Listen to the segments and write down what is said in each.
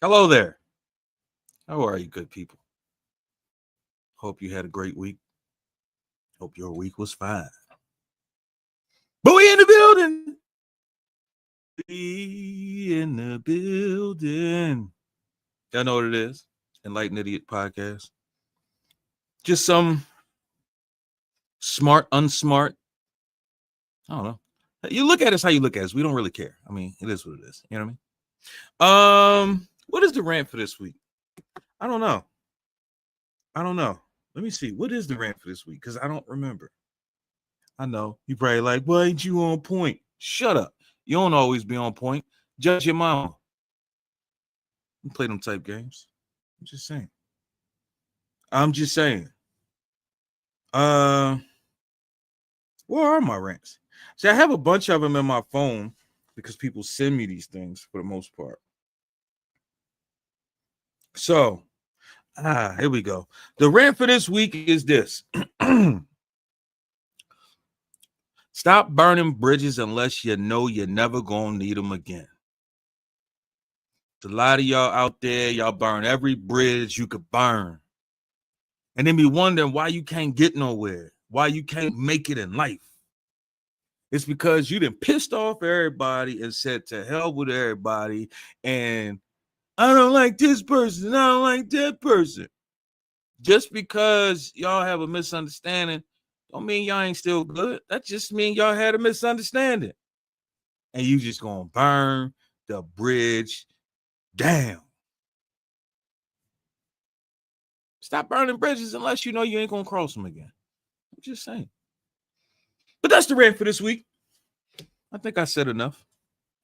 Hello there. How are you, good people? Hope you had a great week. Hope your week was fine. But we in the building. We in the building. Y'all know what it is. Enlightened Idiot Podcast. Just some smart, unsmart. I don't know. You look at us how you look at us. We don't really care. I mean, it is what it is. You know what I mean? What is the rant for this week? I don't know. Let me see. What is the rant for this week? Because I don't remember. I know. You probably like, why ain't you on point? Shut up. You don't always be on point. Judge your mama. You play them type games. I'm just saying. Where are my rants? See, I have a bunch of them in my phone because people send me these things for the most part. So, here we go. The rant for this week is this. Stop burning bridges unless you know you're never going to need them again. There's a lot of y'all out there, y'all burn every bridge you could burn. And then be wondering why you can't get nowhere, why you can't make it in life. It's because you done pissed off everybody and said to hell with everybody. And I don't like this person, I don't like that person. Just because y'all have a misunderstanding don't mean y'all ain't still good. That just means y'all had a misunderstanding. And you just gonna burn the bridge down. Stop burning bridges unless you know you ain't gonna cross them again. I'm just saying. But that's the rant for this week. I think I said enough.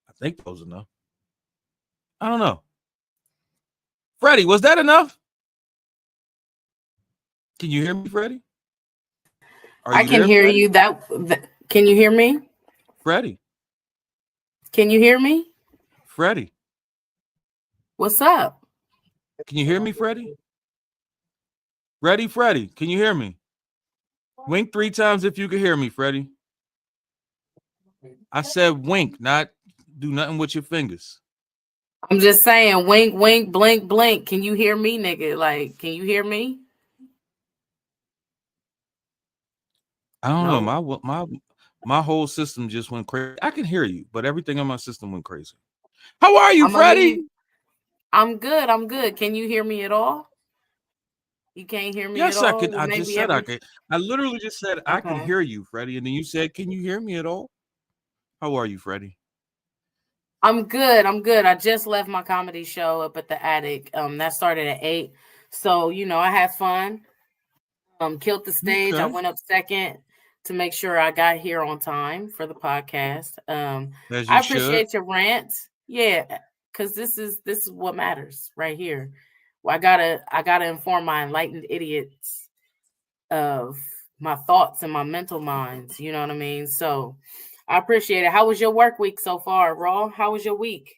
I think that was enough. I don't know. Freddie, was that enough? Can you hear me, Freddie? I can hear you. Can you hear me? Freddie. Can you hear me? Freddie. What's up? Can you hear me, Freddie? Freddie, can you hear me? Wink 3 times if you can hear me, Freddie. I said wink, not do nothing with your fingers. I'm just saying wink, wink, blink, blink. Can you hear me, nigga? Like, can you hear me? I don't know. My whole system just went crazy. I can hear you, but everything in my system went crazy. How are you, Freddie? I'm good. Can you hear me at all? You can't hear me at all? Yes, I can. I just said I can. I literally just said I can hear you, Freddie. And then you said, can you hear me at all? How are you, Freddie? I'm good. I just left my comedy show up at the Attic. That started at 8. So, I had fun. Killed the stage. Okay. I went up second to make sure I got here on time for the podcast. I appreciate your rant. Yeah, because this is what matters right here. Well, I gotta inform my enlightened idiots of my thoughts and my mental minds. You know what I mean? So I appreciate it. How was your work week so far, Raw? How was your week?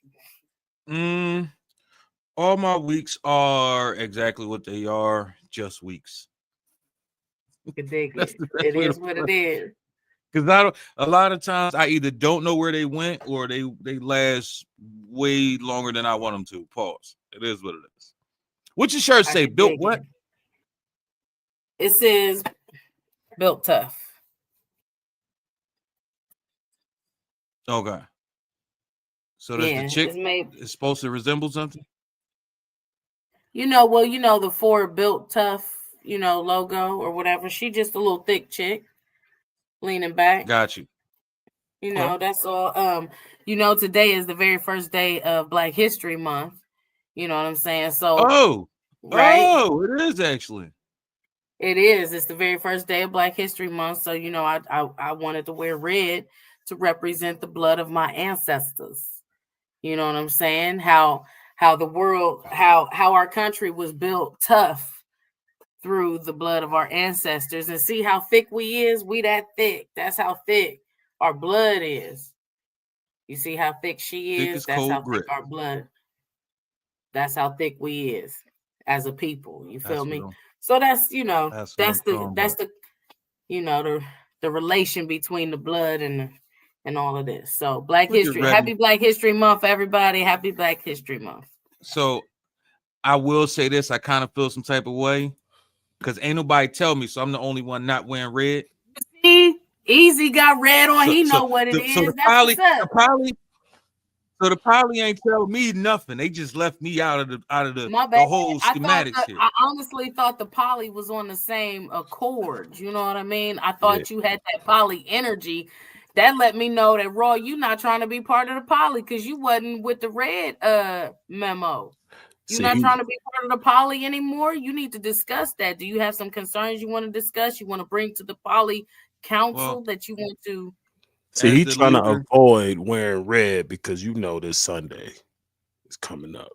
All my weeks are exactly what they are, just weeks. You can dig it. It is what it is. Because a lot of times I either don't know where they went or they last way longer than I want them to. Pause. It is what it is. What's your shirt say? Built what? It says built tough. Okay. So does the chick is supposed to resemble something? The Ford built tough, logo or whatever. She just a little thick chick leaning back. Got you. That's all. Today is the very first day of Black History Month. You know what I'm saying? So it is actually. It is. It's the very first day of Black History Month. So, I wanted to wear red to represent the blood of my ancestors. You know what I'm saying? How the world, how our country was built tough through the blood of our ancestors. And see how thick we is? We that thick. That's how thick our blood is. You see how thick she is? That's how thick our blood. That's how thick we is as a people. You feel me? So that's the relation between the blood and all of this. So Black History, happy Black History Month, everybody. Happy Black History Month. So I will say this: I kind of feel some type of way because ain't nobody tell me, so I'm the only one not wearing red. See, Easy got red on. So, He so know what it so is. That's what's up. the poly ain't tell me nothing. They just left me out of the My the bad. whole schematics here. I honestly thought the poly was on the same accord. You know what I mean? I thought you had that poly energy. That let me know that Raw, you not trying to be part of the poly because you wasn't with the red memo. You're not trying to be part of the poly anymore. You need to discuss that. Do you have some concerns you want to discuss? You want to bring to the poly council that you want to? See, he's trying to avoid wearing red because this Sunday is coming up,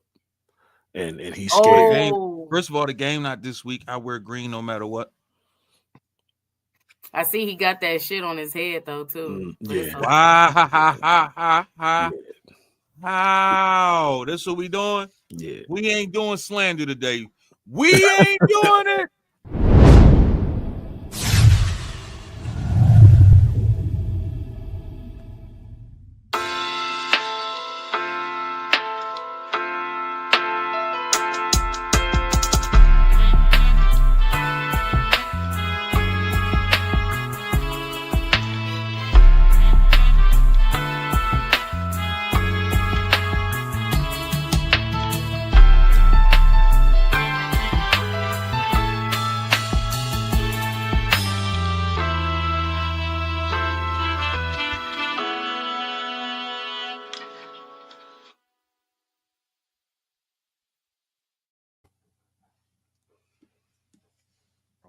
and he's scared. First of all, the game not this week. I wear green no matter what. I see he got that shit on his head though too. Yeah. Wow. That's what we doing? Yeah. We ain't doing slander today. We ain't doing it.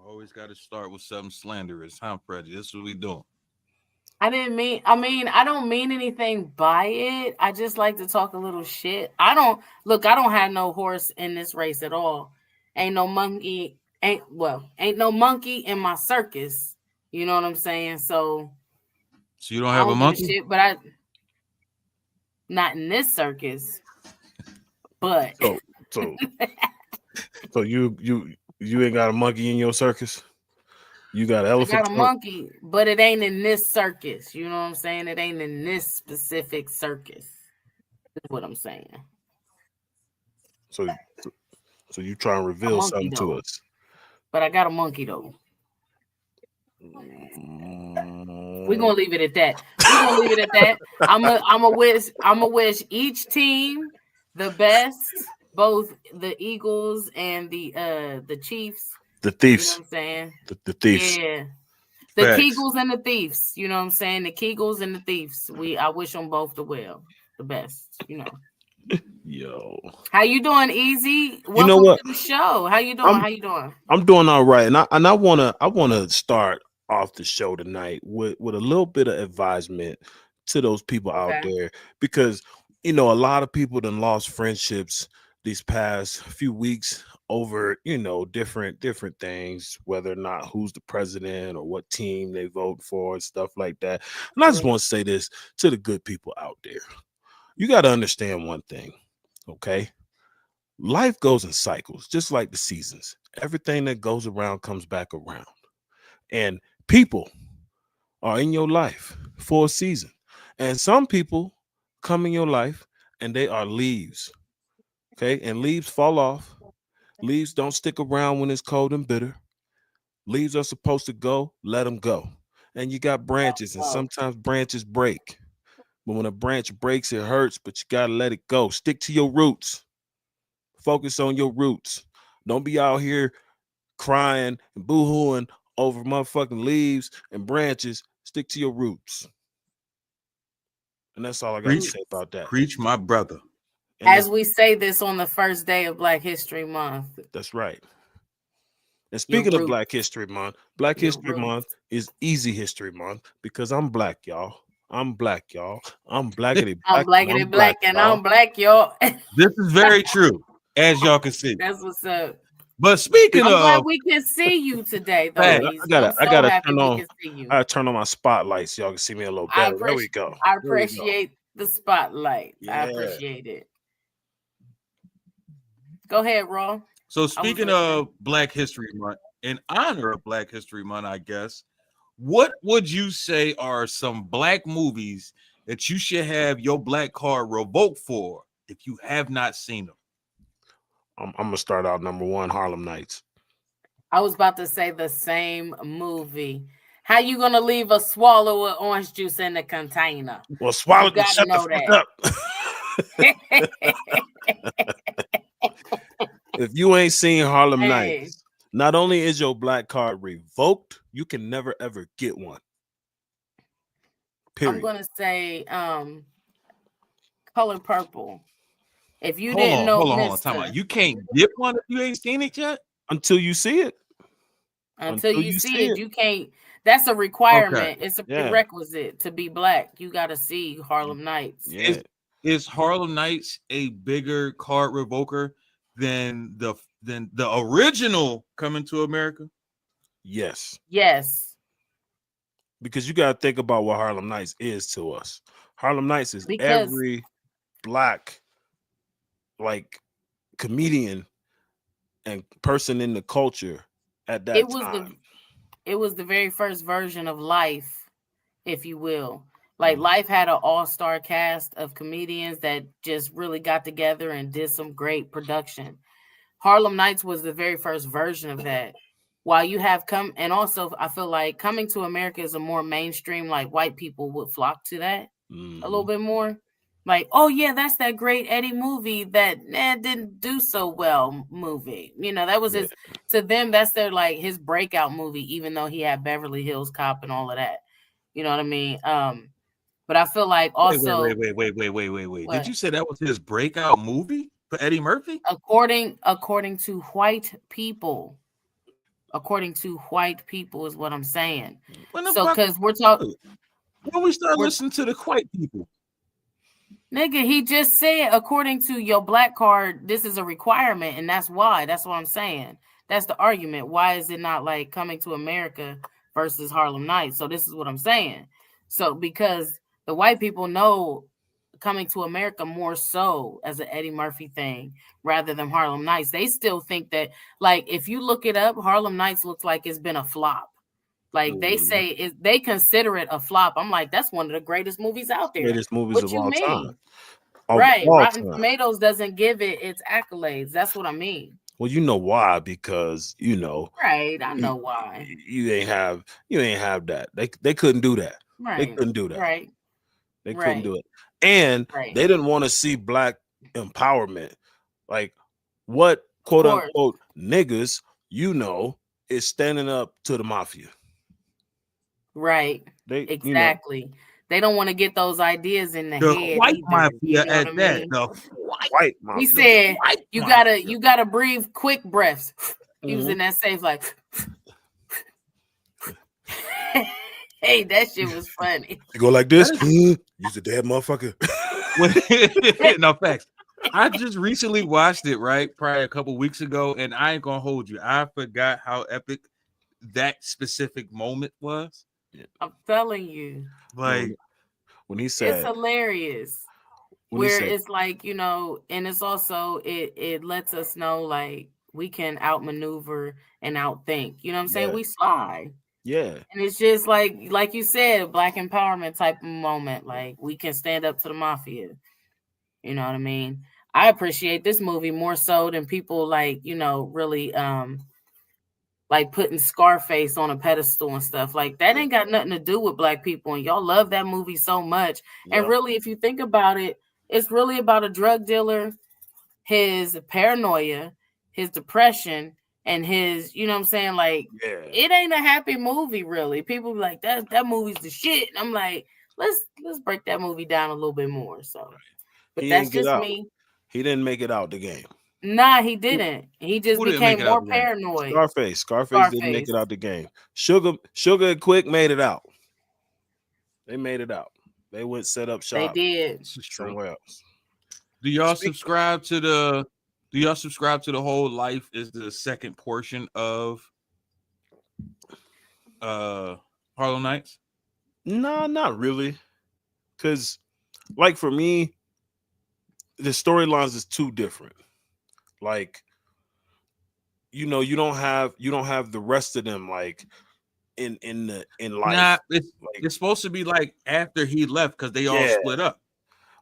Always got to start with something slanderous, huh, Freddie? This is what we doing. I don't mean anything by it. I just like to talk a little shit. I don't have no horse in this race at all. Ain't no monkey in my circus. You know what I'm saying? So you don't have a monkey? Shit, but not in this circus. But so you ain't got a monkey in your circus? You got an elephant? I got a monkey, but it ain't in this circus. You know what I'm saying? It ain't in this specific circus. That's what I'm saying. So you trying to reveal something to us? But I got a monkey though. We're gonna leave it at that. I'm gonna wish each team the best, both the Eagles and the Chiefs. The Thieves. You know what I'm saying? The Thieves. Yeah. The Kegels and the Thieves. You know what I'm saying? The Kegels and the Thieves. I wish them both the best, Yo. How you doing, Easy? Welcome to the show. How you doing? I'm doing all right. And I wanna start off the show tonight with a little bit of advisement to those people out there, because a lot of people done lost friendships these past few weeks over different things, whether or not who's the president or what team they vote for and stuff like that. And I just want to say this to the good people out there: you got to understand one thing, okay? Life goes in cycles, just like the seasons. Everything that goes around comes back around, and people are in your life for a season, and some people come in your life and they are leaves, okay? And leaves fall off. Leaves don't stick around when it's cold and bitter. Leaves are supposed to go, let them go. And you got branches, and sometimes branches break. But when a branch breaks, it hurts, but you got to let it go. Stick to your roots. Focus on your roots. Don't be out here crying and boo-hooing over motherfucking leaves and branches. Stick to your roots. And that's all I got to say about that. Preach, my brother. As we say this on the first day of Black History Month. That's right. And speaking of Black History Month, Black History Month is Easy History Month because I'm black, y'all. I'm black, y'all. I'm blackity black. I'm blackity black, and I'm black, y'all. This is very true, as y'all can see. That's what's up. But speaking I'm glad we can see you today, though. I gotta turn on my spotlight so y'all can see me a little better. There we go. I appreciate the spotlight. Yeah. I appreciate it. Go ahead, Raw. So speaking of Black History Month, in honor of Black History Month, I guess, what would you say are some black movies that you should have your black card revoked for if you have not seen them? I'm gonna start out number one, Harlem Nights. I was about to say the same movie. How you gonna leave a swallow of orange juice in the container? Well, swallow You it and gotta shut the know fuck that. up. If you ain't seen Harlem Hey, Nights, not only is your black card revoked, you can never ever get one. I'm Period. gonna say Color Purple. If you Hold didn't on, know, hold on, hold on. Time Mister, out. You can't get one if you ain't seen it yet. Until you see it. until Until you you see see it, it. you can't. That's a Okay. requirement. It's a Yeah. prerequisite to be black. You gotta see Harlem Nights. Yeah. Is Harlem Nights a bigger card revoker than the original Coming to America? Yes. Yes, Because you gotta think about what Harlem Nights is to us. Harlem Nights is because every black like comedian and person in the culture at that it was time. the very first version of Life, if you will. Like Mhm. Life had an all-star cast of comedians that just really got together and did some great production. Harlem Nights was the very first version of that. While you have and also I feel like Coming to America is a more mainstream, like white people would flock to that a little Mhm. bit more. Like, oh yeah, that's that great Eddie movie that didn't do so well movie. That was Yeah. to them, that's their like his breakout movie, even though he had Beverly Hills Cop and all of that. You know what I mean? But I feel like also Wait. Did what you say that was his breakout movie for Eddie Murphy? according to white people. According to white people is what I'm saying. When the So fuck? because When we start we're listening to the white people? nigga, he just said according to your black card, this is a requirement, and that's why. That's what I'm saying. That's the argument. Why is it not like Coming to America versus Harlem Nights? So this is what I'm saying. So because the white people know Coming to America more so as an Eddie Murphy thing rather than Harlem Nights. They still think that, like, if you look it up, Harlem Nights looks like it's been a flop. Like they Mhm. say, they consider it a flop. I'm like, that's one of the greatest movies out there. Greatest movies What of you all time. mean? Of Right. all Rotten time. Tomatoes doesn't give it its accolades. That's what I mean. Well, you know why? Because Right. I you, know why. you ain't have that. They couldn't do that. They Right. couldn't do that. Right. They couldn't Right. do it. And Right. they didn't want to see black empowerment. Like what Of quote course. unquote niggas, is standing up to the mafia. Right. They, Exactly. They don't want to get those ideas in the The head white either. You mafia know what I at that. mean? The white, white He mafia. said white you mafia. gotta breathe quick breaths. He was Mhm. in that safe like hey, that shit was funny. You go like this. Use the dead motherfucker. No facts. I just recently watched it, right? Probably a couple weeks ago, and I ain't gonna hold you. I forgot how epic that specific moment was. I'm telling you. Like, When he It's said, hilarious. when he Where said, it's like, and it's also it lets us know like we can outmaneuver and outthink. You know what I'm saying? yeah, We slide. yeah, And it's just like you said, black empowerment type of moment. Like we can stand up to the mafia. You know what I mean? I appreciate this movie more so than people like, really like putting Scarface on a pedestal and stuff. Like that ain't got nothing to do with black people. And y'all love that movie so much. And yeah, really, if you think about it, it's really about a drug dealer, his paranoia, his depression, and his, you know what I'm saying? Like yeah. it ain't a happy movie, really. People be like, that movie's the shit. And I'm like, let's break that movie down a little bit more. So, but He that's didn't get just out. me. He didn't make it out the game. Nah, he didn't. He just who didn't make became it out more the game? paranoid. Scarface didn't make it out the game. Sugar and Quick made it out. They made it out. They went set up They shop did. This is true. somewhere else. Do y'all Speak- subscribe to the whole life is the second portion of Harlem Nights? Nah, not really. Cause like for me, the storylines is too different. Like, you don't have the rest of them like in life. Nah, Like, it's supposed to be like after he left because they all yeah, split up.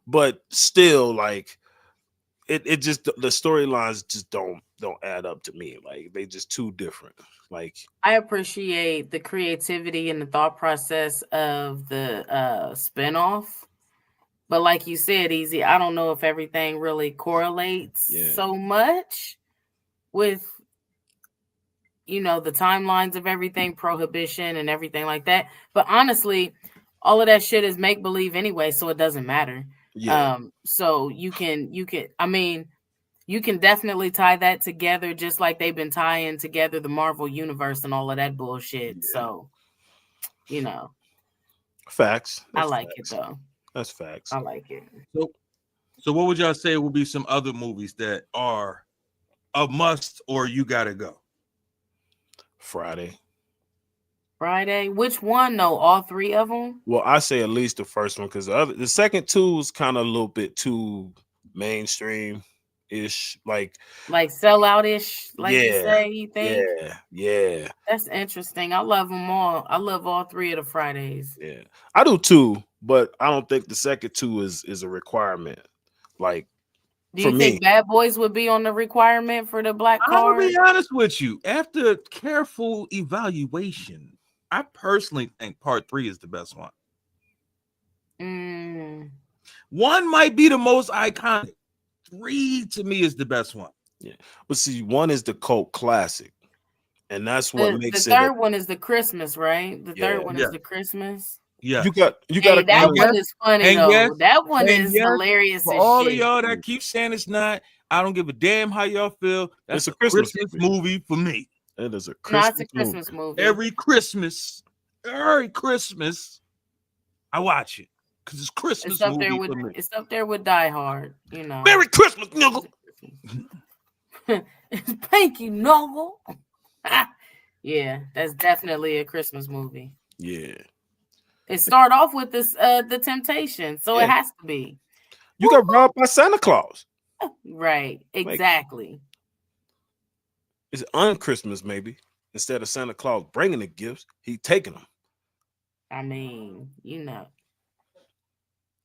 but still, like it just the storylines just don't add up to me. Like they just too different. Like I appreciate the creativity and the thought process of the spinoff. But like you said, Easy, I don't know if everything really correlates so much with, you know, the timelines of everything, prohibition and everything like that. But honestly, all of that shit is make believe anyway, so it doesn't matter. yeah, So you can I mean, you can definitely tie that together just like they've been tying together the Marvel universe and all of that bullshit. yeah. So, you know, Facts. I That's like it facts. though. That's facts. I like it. So what would y'all say would be some other movies that are a must or you gotta go? Friday. Which one though? All three of them? Well, I say at least the first one because the second two is kind of a little bit too mainstream ish. Like sellout-ish, like you yeah, say, you think? yeah. That's interesting. I love them all. I love all three of the Fridays. Yeah, I do too, but I don't think the second two is a requirement. Like Do for you me, think Bad Boys would be on the requirement for the black I'm gonna card? be honest with you. After careful evaluation, I personally think part 3 is the best one. One might be the most iconic. 3 to me is the best one. yeah. But see, one is the cult classic, and that's what makes the it. third one is the Christmas, right? The third one Yeah. is the Christmas. Yeah. You got Hey, to that kind one of is funny And though. yes, That one and is yes, hilarious for as all of shit. y'all that keep saying it's not, I don't give a damn how y'all feel. That's It's a Christmas movie for me. It is a No, Christmas it's a Christmas movie. Every Christmas, I watch it because it's Christmas movie for me. It's up there with Die Hard, you know. Merry Christmas, nigga. Thank you, Noble. Yeah, that's definitely a Christmas movie. Yeah. It started off with this the Temptation, so it has to be. You got robbed by Santa Claus. Right, exactly. Like, it's on Christmas, maybe. Instead of Santa Claus bringing the gifts, he taking them. I mean, you know.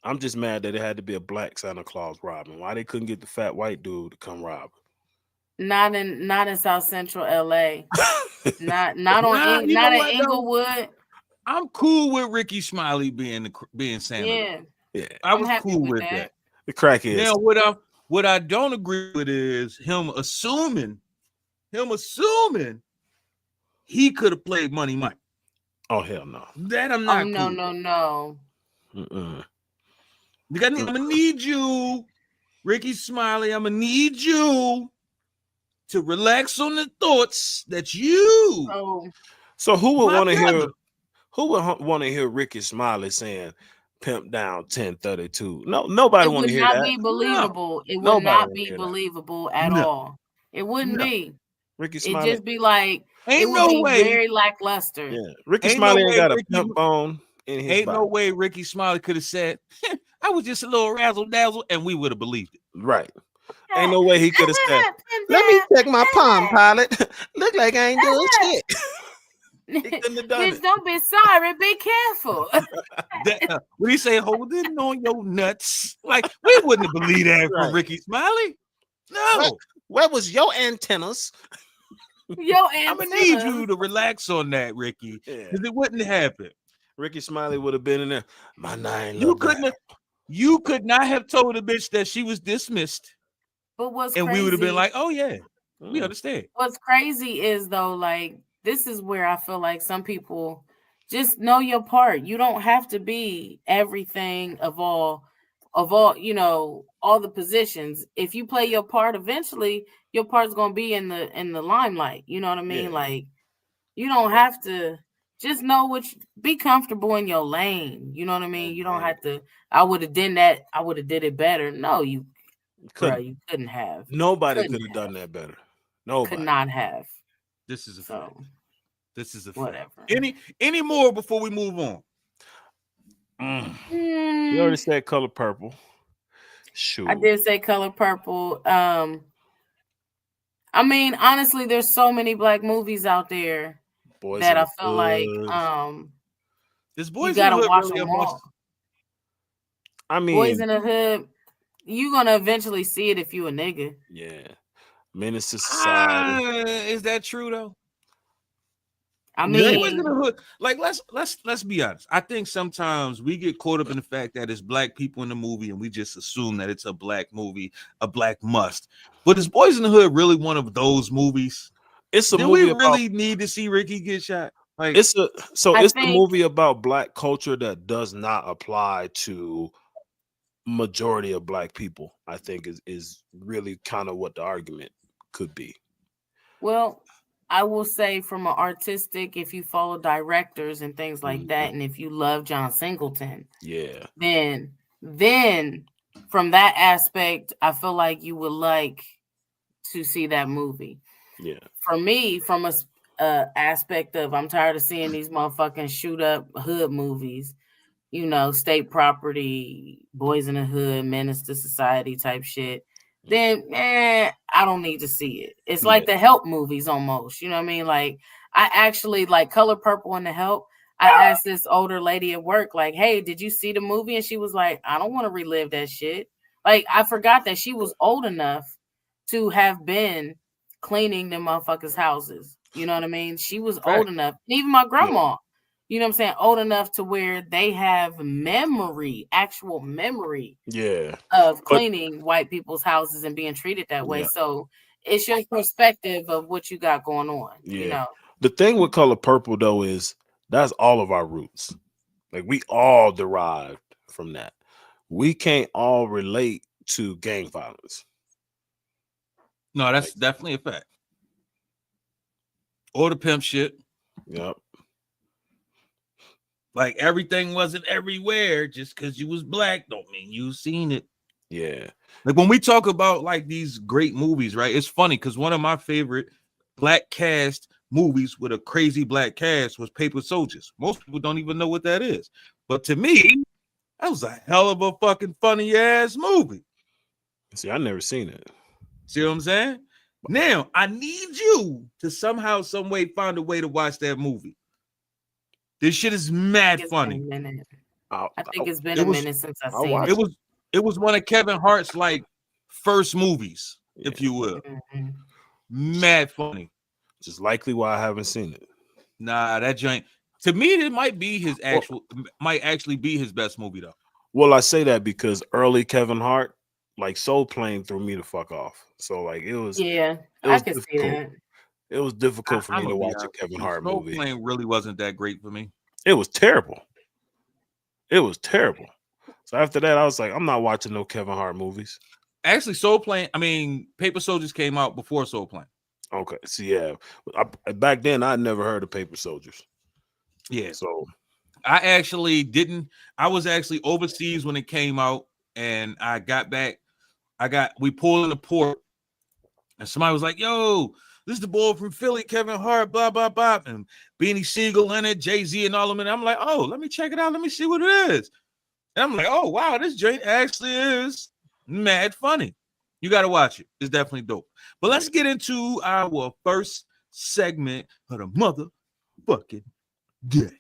I'm just mad that it had to be a black Santa Claus robbing. Why they couldn't get the fat white dude to come rob? Not in South Central LA. not in Inglewood. I'm cool with Ricky Smiley being Santa. Yeah. I was cool with that. The crackhead. Now, what I don't agree with is him assuming he could have played Money Mike. Oh hell no. That I'm not. No. I'm gonna need you, Ricky Smiley. I'm gonna need you to relax on the thoughts that you. So who would want to hear? Who would want to hear Ricky Smiley saying "Pimp Down 1032"? No, nobody want to hear that. It would not be believable. It would not be believable at all. It wouldn't be. Ricky Smiley. It'd just be like ain't no way. Very lackluster. Yeah, Ricky Smiley ain't got a pimp bone in his Ain't body. no way Ricky Smiley could have said, "I was just a little razzle dazzle," and we would have believed it. Right. Ain't no way he could have said, "Let me check my palm, pilot. Look like I ain't doing shit." He couldn't have done it. Don't be sorry. Be careful. When he say holding on your nuts, like we wouldn't have believed that from Ricky Smiley. No. Where was your antennas? I'm gonna need you to relax on that, Ricky, because it wouldn't happen. Ricky Smiley would have been in there. My nine. You could not have told a bitch that she was dismissed. But we would have been like, "Oh yeah, we understand." What's crazy is though, like this is where I feel like some people just know your part. You don't have to be everything of all, you know, all the positions. If you play your part, eventually your part's gonna be in the limelight. You know what I mean? Yeah. Like you don't have to just know be comfortable in your lane. You know what I mean? You don't have to. I would have done that. I would have did it better. No, you couldn't have. Nobody could have done that better. Nobody could not have. This is a fact. This is a whatever. Fact. Any more before we move on? You already said Color Purple. Sure. I did say Color Purple. I mean, honestly, there's so many black movies out there that I feel like this Boys you gotta in the Hood watch really them all. I mean, Boys in the Hood. you're gonna eventually see it if you a nigga. Yeah. Menace to society. Is that true though? I Boys mean, in the hood, like let's be honest. I think sometimes we get caught up in the fact that it's black people in the movie and we just assume that it's a black movie, a black must. But is Boys in the Hood really one of those movies? It's a Do movie we about really need to see Ricky get shot? Like it's a I it's the think- movie about black culture that does not apply to majority of black people. I think is really kind of what the argument could be. well, I will say from an artistic, if you follow directors and things like that, and if you love John Singleton, Yeah. then from that aspect, I feel like you would like to see that movie. Yeah. For me, from a aspect of I'm tired of seeing these motherfucking shoot up hood movies, you know, state property, Boys in the Hood, Menace to Society type shit. Then I don't need to see it. It's like the Help movies almost. You know what I mean? Like I actually like Color Purple and The Help. I asked this older lady at work, like, hey, did you see the movie? And she was like, I don't want to relive that shit. Like, I forgot that she was old enough to have been cleaning them motherfuckers' houses. You know what I mean? She was old enough. Even my grandma, you know what I'm saying? Old enough to where they have memory, actual memory of cleaning white people's houses and being treated that way. So it's your perspective of what you got going on. Yeah. You know? The thing with Color Purple though is that's all of our roots. Like we all derived from that. We can't all relate to gang violence. no, that's definitely a fact. Or the pimp shit. Yep. Like everything wasn't everywhere just because you was black don't mean you seen it. Yeah. Like when we talk about like these great movies, right? It's funny because one of my favorite black cast movies with a crazy black cast was Paper Soldiers. Most people don't even know what that is. But to me, that was a hell of a fucking funny ass movie. See, I never seen it. See what I'm saying? Now, I need you to somehow, some way find a way to watch that movie. This shit is mad funny. I think it's been a minute since I've seen it. It was one of Kevin Hart's like first movies, if you will. Mad funny. Just likely why I haven't seen it. Nah, that joint to me it might be his might actually be his best movie though. Well, I say that because early Kevin Hart, like Soul Plane, threw me the fuck off. So like it was I can difficult. see that. It was difficult for me to watch a Kevin Hart movie. Soul Plane really wasn't that great for me. It was terrible. It was terrible. So after that, I was like, I'm not watching no Kevin Hart movies. Actually, Soul Plane, I mean, Paper Soldiers came out before Soul Plane. Okay. So yeah, back then I'd never heard of Paper Soldiers. Yeah. So I actually didn't. I was actually overseas when it came out, and I got back. We pulled in the port, and somebody was like, "Yo, this is the boy from Philly, Kevin Hart, blah blah blah," and Beanie Siegel in it, Jay-Z and all of them. And I'm like, "Oh, let me check it out. Let me see what it is." And I'm like, "Oh wow, this joint actually is mad funny. You got to watch it. It's definitely dope." But let's get into our first segment of the motherfucking day.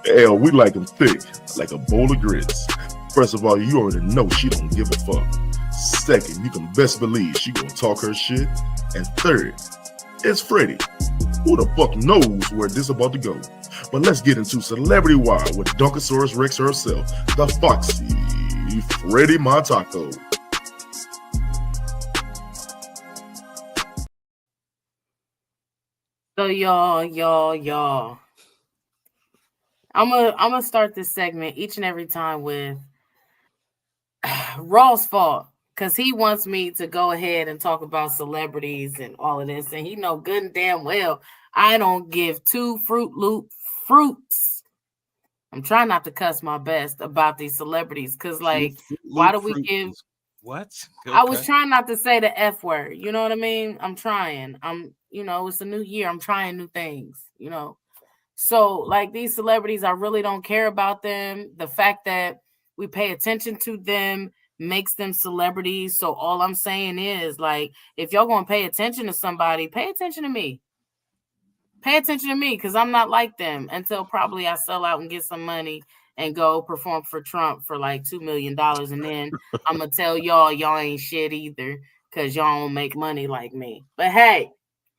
Hell, we like them thick, like a bowl of grits. First of all, you already know she don't give a fuck. Second, you can best believe she gonna talk her shit. And third, it's Freddie. Who the fuck knows where this about to go? But let's get into Celebrity Wire with Dunkosaurus Rex herself, the Foxy Freddie Montaco. So y'all. I'm gonna start this segment each and every time with Raw's fault, because he wants me to go ahead and talk about celebrities and all of this, and he know good and damn well I don't give two fruits. I'm trying not to cuss my best about these celebrities, because like, why do we give what? Okay. I was trying not to say the F word, you know what I mean? I'm trying. It's a new year. I'm trying new things, you know. So, like, these celebrities, I really don't care about them. The fact that we pay attention to them makes them celebrities. So, all I'm saying is, like, if y'all going to pay attention to somebody, pay attention to me. Pay attention to me because I'm not like them until probably I sell out and get some money and go perform for Trump for like $2 million. And then I'm going to tell y'all ain't shit either because y'all don't make money like me. But hey,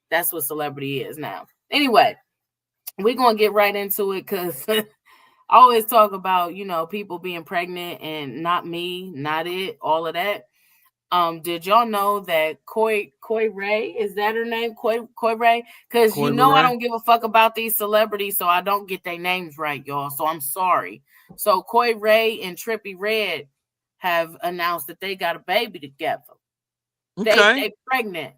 that's what celebrity is now. Anyway, we're going to get right into it because I always talk about, people being pregnant and not me, not it, all of that. Did y'all know that Coi Ray, is that her name? Coi Ray? Because I don't give a fuck about these celebrities, so I don't get their names right, y'all. So I'm sorry. So Coi Ray and Trippie Redd have announced that they got a baby together. Okay. They pregnant.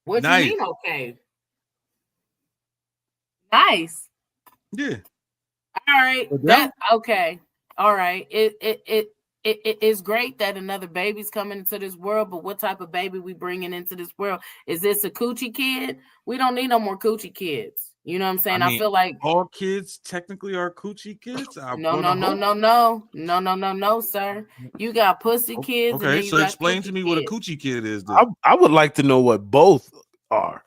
What Nice. you mean, okay? Nice. Yeah. All right. Okay. All right. It is great that another baby's coming into this world, but what type of baby we bringing into this world? Is this a coochie kid? We don't need no more coochie kids. You know what I'm saying? I feel like all kids technically are coochie kids. No, sir. You got pussy kids. Okay, and then you so got explain to me what a kids. coochie kid is. Then. I would like to know what both are.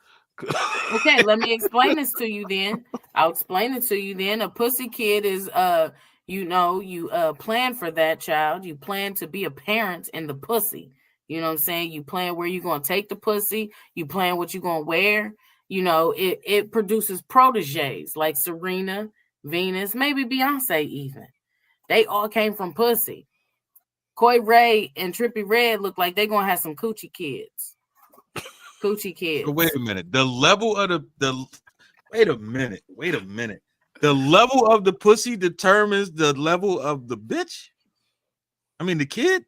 Okay, let me explain this to you then. I'll explain it to you then. A pussy kid is you plan for that child. You plan to be a parent in the pussy. You know what I'm saying? You plan where you're gonna take the pussy, you plan what you're gonna wear. It produces proteges like Serena, Venus, maybe Beyonce even. They all came from pussy. Coi Ray and Trippie Redd look like they're gonna have some coochie kids. Coochie kids. So wait a minute. The level of the wait a minute. The level of the pussy determines the level of the bitch. I mean the kid.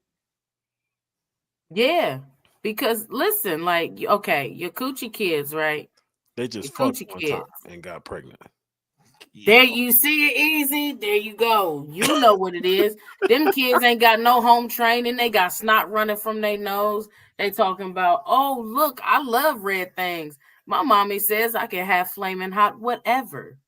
Yeah, because listen, like okay, your coochie kids, right? They just fucked one time and got pregnant. There you see it easy. There you go. You know what it is. Them kids ain't got no home training. They got snot running from their nose. They talking about, oh, look, I love red things. My mommy says I can have flaming hot whatever.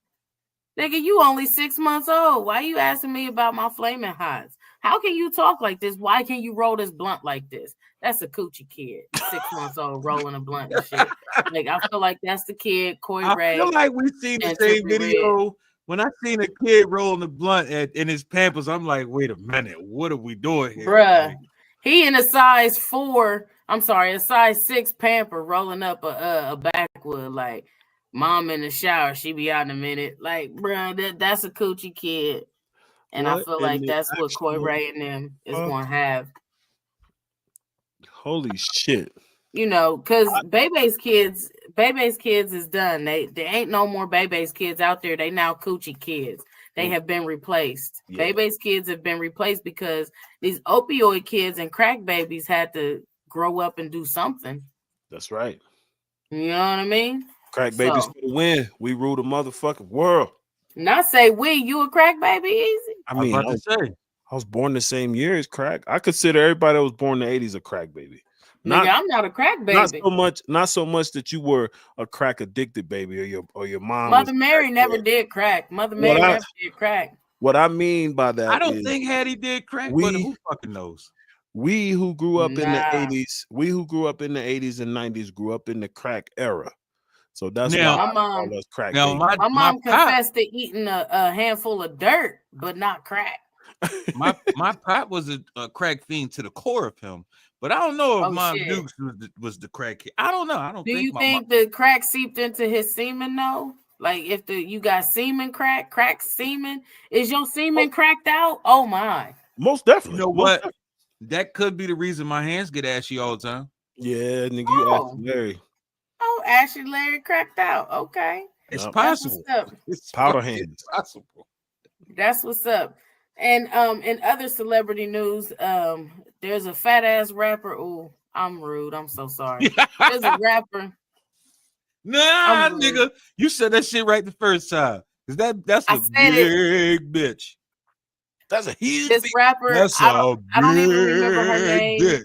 Nigga, you only 6 months old. Why you asking me about my flaming hots? How can you talk like this? Why can you roll this blunt like this? That's a coochie kid, 6 months old, rolling a blunt and shit. Like, I feel like that's the kid, Coi Ray. I feel like we seen the same video. Red. When I seen a kid rolling the blunt in his Pampers, I'm like, wait a minute, what are we doing here? Bruh, he in a size 6 Pamper rolling up a backwood. Like, mom in the shower, she be out in a minute. Like, bruh, that's a coochie kid. And I feel like that's what Coi Ray and them is going to have. Holy shit. Because Bebe's kids is done. They ain't no more Bebe's kids out there. They now coochie kids. They have been replaced. Yeah. Bebe's kids have been replaced because these opioid kids and crack babies had to grow up and do something. That's right. You know what I mean? Crack babies for the win. We rule the motherfucking world. Not say we. You a crack baby, easy? I mean, I was born the same year as crack. I consider everybody that was born in the 80s a crack baby. I'm not a crack baby. Not so much that you were a crack addicted baby or your mom. Mother Mary never did crack. Mother Mary never did crack. What I mean by that, I don't think Hattie did crack, but who fucking knows? We who grew up in the 80s, and 90s grew up in the crack era. So that's why my mom crack. Now, my mom confessed to eating a handful of dirt, but not crack. my pop was a crack fiend to the core of him. But I don't know if Mom Dukes was the crack kid. I don't know. Do you think the crack seeped into his semen though? Like if you got semen crack semen, is your semen cracked out? Oh my. Most definitely. You know what? That could be the reason my hands get ashy all the time. Yeah, nigga, you Ashy Larry. Oh, Ashy Larry cracked out. Okay. It's possible. It's powder hands. Possible. That's what's up. And in other celebrity news, there's a fat ass rapper. Oh, I'm rude. I'm so sorry. There's a rapper. Nah, nigga, you said that shit right the first time. Cause that's a big bitch. That's a huge. This rapper. I don't even remember her name. Bitch.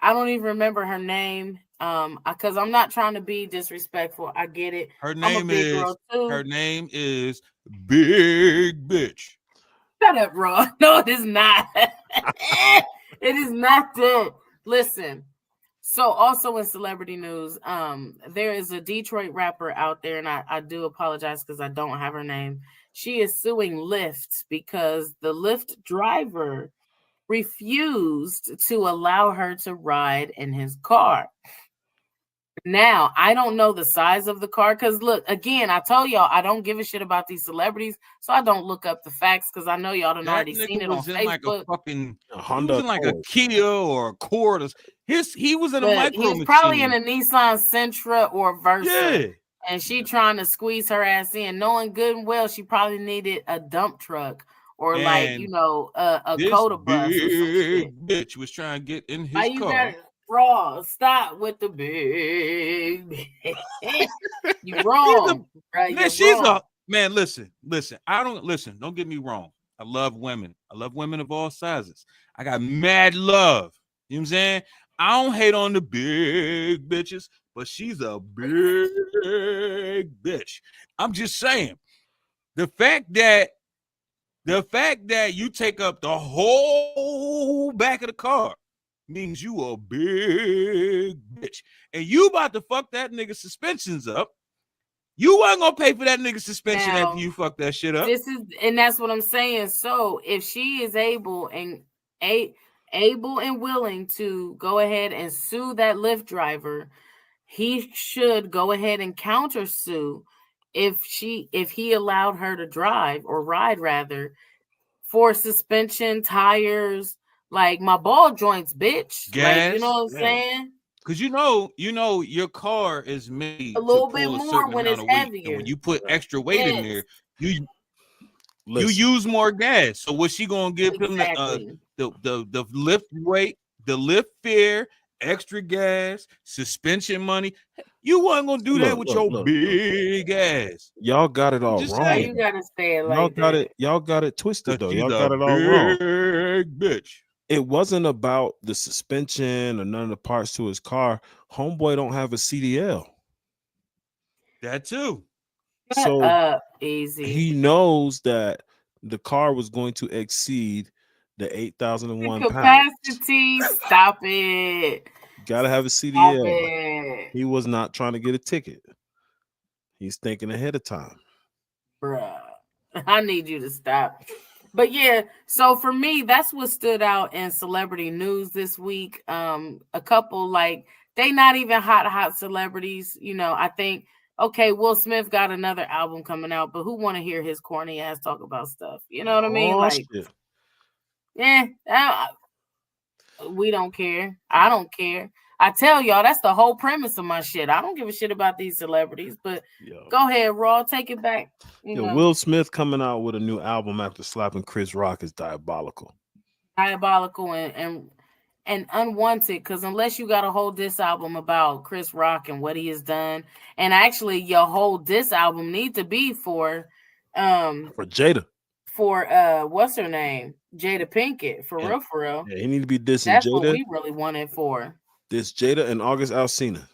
I don't even remember her name. Because I'm not trying to be disrespectful. I get it. Her name is Big Bitch. Shut up, Ron. No, it is not. It is not that. Listen, So also in celebrity news, there is a Detroit rapper out there, and I do apologize because I don't have her name. She is suing Lyft because the Lyft driver refused to allow her to ride in his car. Now, I don't know the size of the car because look, again, I told y'all I don't give a shit about these celebrities, so I don't look up the facts because I know y'all done That already nigga seen it on was in like a Facebook. fucking A he Honda was in like a Accord. Kia or a Accord. He was in a But micro he's probably in machine. a Nissan Sentra or Versa. Yeah. And she trying to squeeze her ass in, knowing good and well she probably needed a dump truck or like, you And know, a this Coda bus or some shit. big bitch was trying to get in Why his you car. got raw? Stop with the big. You wrong, bro. Man, You're she's wrong. a man. Listen. Don't get me wrong. I love women. I love women of all sizes. I got mad love. You know what I'm saying? I don't hate on the big bitches, but she's a big bitch. I'm just saying. The fact that you take up the whole back of the car means you a big bitch. And you about to fuck that nigga suspensions up. You weren't gonna pay for that nigga suspension Now, after you fuck that shit up. And that's what I'm saying. So if she is able and willing to go ahead and sue that Lyft driver, he should go ahead and countersue if he allowed her to drive or ride rather for suspension, tires, like my ball joints, bitch. Gas, like, you know what I'm saying? Because you know your car is made A to little bit pull a more certain when amount it's of weight. heavier. And when you put extra weight in there, you Listen, use more gas. So what's she gonna give him Exactly. the lift weight, the lift fare, extra gas, suspension money? You wasn't gonna do that with your big ass. y'all got it all Just Why wrong. saying. you gotta say it Y'all like got that? it. Y'all got it twisted though. She's Y'all a got it all wrong. big bitch. It wasn't about the suspension or none of the parts to his car. Homeboy don't have a CDL. That too. Shut So up, easy. he knows that the car was going to exceed the 8,001 pounds. Capacity, stop it. Gotta have a Stop CDL. it. He was not trying to get a ticket. He's thinking ahead of time. Bruh. I need you to stop. But yeah, so for me, that's what stood out in celebrity news this week. A couple like they not even hot celebrities. You know, I think okay, Will Smith got another album coming out, but who want to hear his corny ass talk about stuff? You know what I mean? Like, shit. we don't care. I don't care. I tell y'all, that's the whole premise of my shit. I don't give a shit about these celebrities, but go ahead, Raw, take it back. Will Smith coming out with a new album after slapping Chris Rock is diabolical. Diabolical and unwanted, because unless you got a whole diss album about Chris Rock and what he has done, and actually your whole diss album need to be for Jada. For what's her name? Jada Pinkett. For real. Yeah, he need to be dissing That's Jada. what we really want it for. This Jada and August Alsina.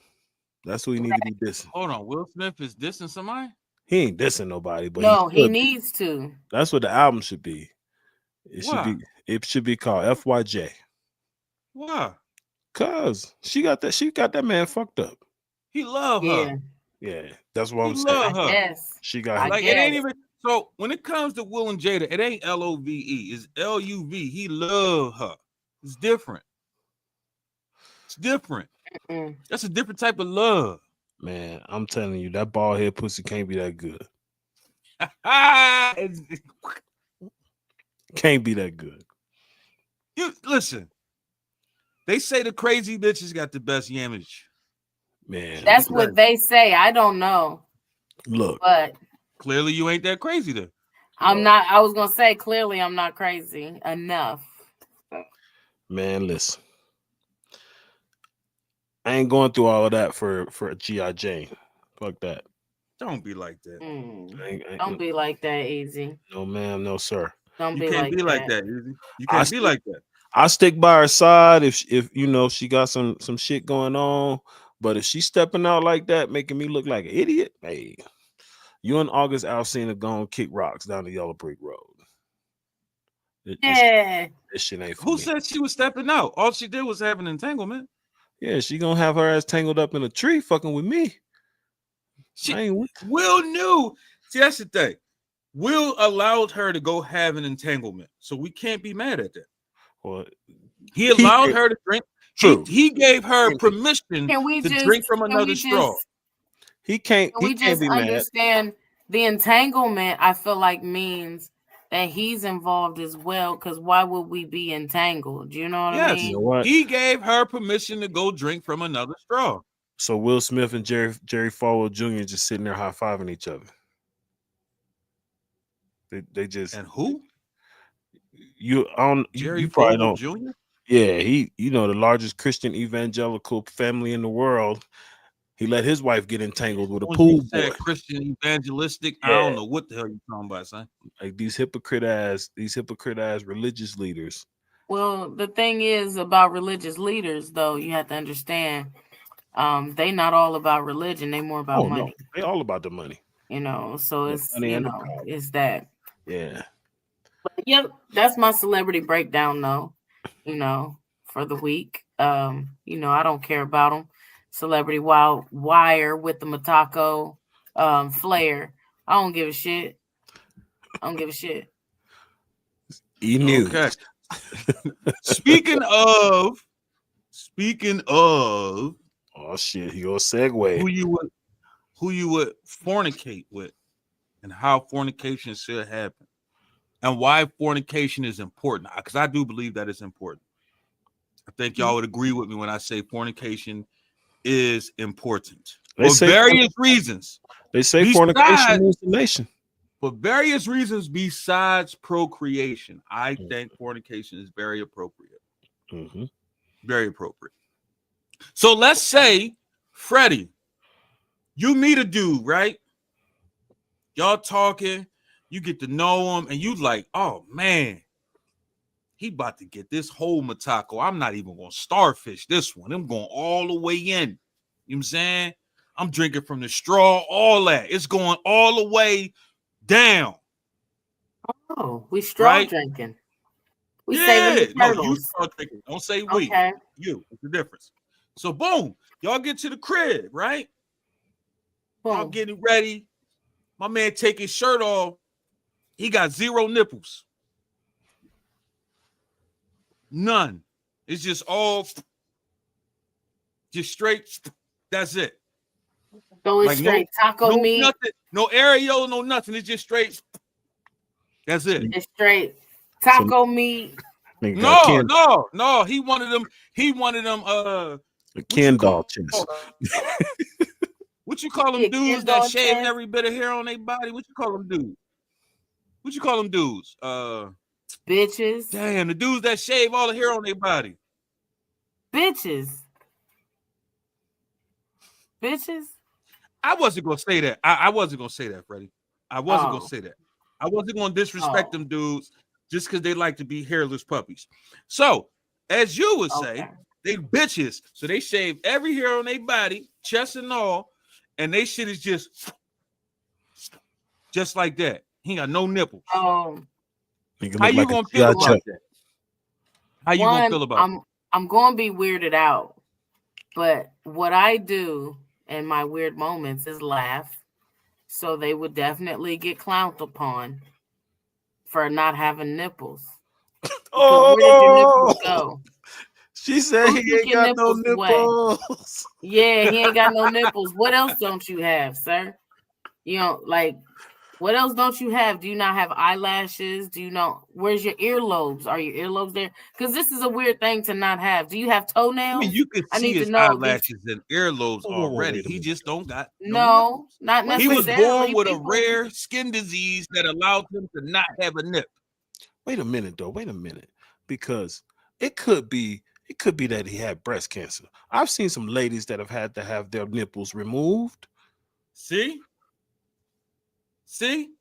That's who he need to be dissing. Hold on, Will Smith is dissing somebody? He ain't dissing nobody, but no, he needs to. That's what the album should be. Why? It should be called FYJ. Why? Cause she got that man fucked up. He love her. Yeah, that's what I'm saying. Love her. Yes. She got like it ain't even so when it comes to Will and Jada, it ain't LOVE, it's LUV. He love her. It's different. It's different. That's a different type of love. Man, I'm telling you, that bald head pussy can't be that good. Can't be that good. You listen. They say the crazy bitches got the best yamage. Man, that's what they say. I don't know. Look, but clearly you ain't that crazy then. I'm not. I was gonna say clearly I'm not crazy enough. Man, listen. I ain't going through all of that for a G.I. Jane. Fuck that. Don't be like that. Don't be like that, Easy. No, ma'am, no, sir. Don't you be can't like be that. like that, Easy. You can't be like that. I stick by her side if you know she got some shit going on. But if she's stepping out like that, making me look like an idiot, hey, you and August Alsina gonna kick rocks down the Yellow Brick Road. This shit ain't for Who me. said she was stepping out? All she did was have an entanglement. Yeah, she gonna have her ass tangled up in a tree fucking with me. Will knew. See, that's the thing. Will allowed her to go have an entanglement, so we can't be mad at that. Well, he allowed her to drink. True. He gave her permission to drink from another straw. He can't. Can we just understand the entanglement? I feel like means that he's involved as well. Because why would we be entangled? You know what I mean? You know what? He gave her permission to go drink from another straw. So Will Smith and Jerry Falwell Jr. just sitting there high fiving each other. They just and who? You probably don't. Jr.? Yeah, he the largest Christian evangelical family in the world. He let his wife get entangled with a pool boy. Christian evangelistic. Yeah. I don't know what the hell you're talking about, son. Like these hypocrite ass religious leaders. Well, the thing is about religious leaders, though, you have to understand, they not all about religion. They more about money. No, they all about the money. So it's it's that. Yeah. But yep, that's my celebrity breakdown, though. For the week. I don't care about them. Celebrity Wire with the Matako flare. I don't give a shit. E-News. Okay. Speaking of oh shit, your segue. Who you would fornicate with and how fornication should happen and why fornication is important, because I do believe that it's important. I think y'all would agree with me when I say fornication is important for various reasons. They say fornication is the nation. For various reasons besides procreation, I think fornication is very appropriate. Mm-hmm. Very appropriate. So let's say, Freddie, you meet a dude, right? Y'all talking, you get to know him, and you like, oh man, he about to get this whole Matako. I'm not even going to starfish this one. I'm going all the way in. You know what I'm saying? I'm drinking from the straw, all that. It's going all the way down. Oh, we straw drinking. We saving the turtles. No, you straw drinking. Don't say we. Okay. You. What's the difference? So boom, y'all get to the crib, right? Boom. Y'all getting ready. My man take his shirt off. He got 0 nipples. None. It's just all just straight. That's it. So it's straight taco meat. Nothing, no aereo, no nothing. It's just straight. That's it. It's straight taco meat. No. He wanted them. The Ken doll chest. What you call them dudes that shave every bit of hair on their body? What you call them dudes? Bitches. Damn, the dudes that shave all the hair on their body. Bitches. I wasn't gonna say that. I wasn't gonna say that, Freddie. I wasn't gonna say that. I wasn't gonna disrespect them dudes just because they like to be hairless puppies. So, as you would say, they bitches. So they shave every hair on their body, chest and all, and they shit is just like that. He got no nipples. Oh. How you gonna feel about that? How you gonna feel about it? I'm gonna be weirded out, but what I do in my weird moments is laugh. So they would definitely get clowned upon for not having nipples. Oh, where did your nipples go? She said he ain't got no nipples. Yeah, he ain't got no nipples. What else don't you have, sir? What else don't you have? Do you not have eyelashes? Where's your earlobes? Are your earlobes there? Because this is a weird thing to not have. Do you have toenails? I mean, you can see his eyelashes and earlobes already. He just don't got no not necessarily. He was born with a rare skin disease that allowed him to not have a nip. Wait a minute, though. Because it could be that he had breast cancer. I've seen some ladies that have had to have their nipples removed. See?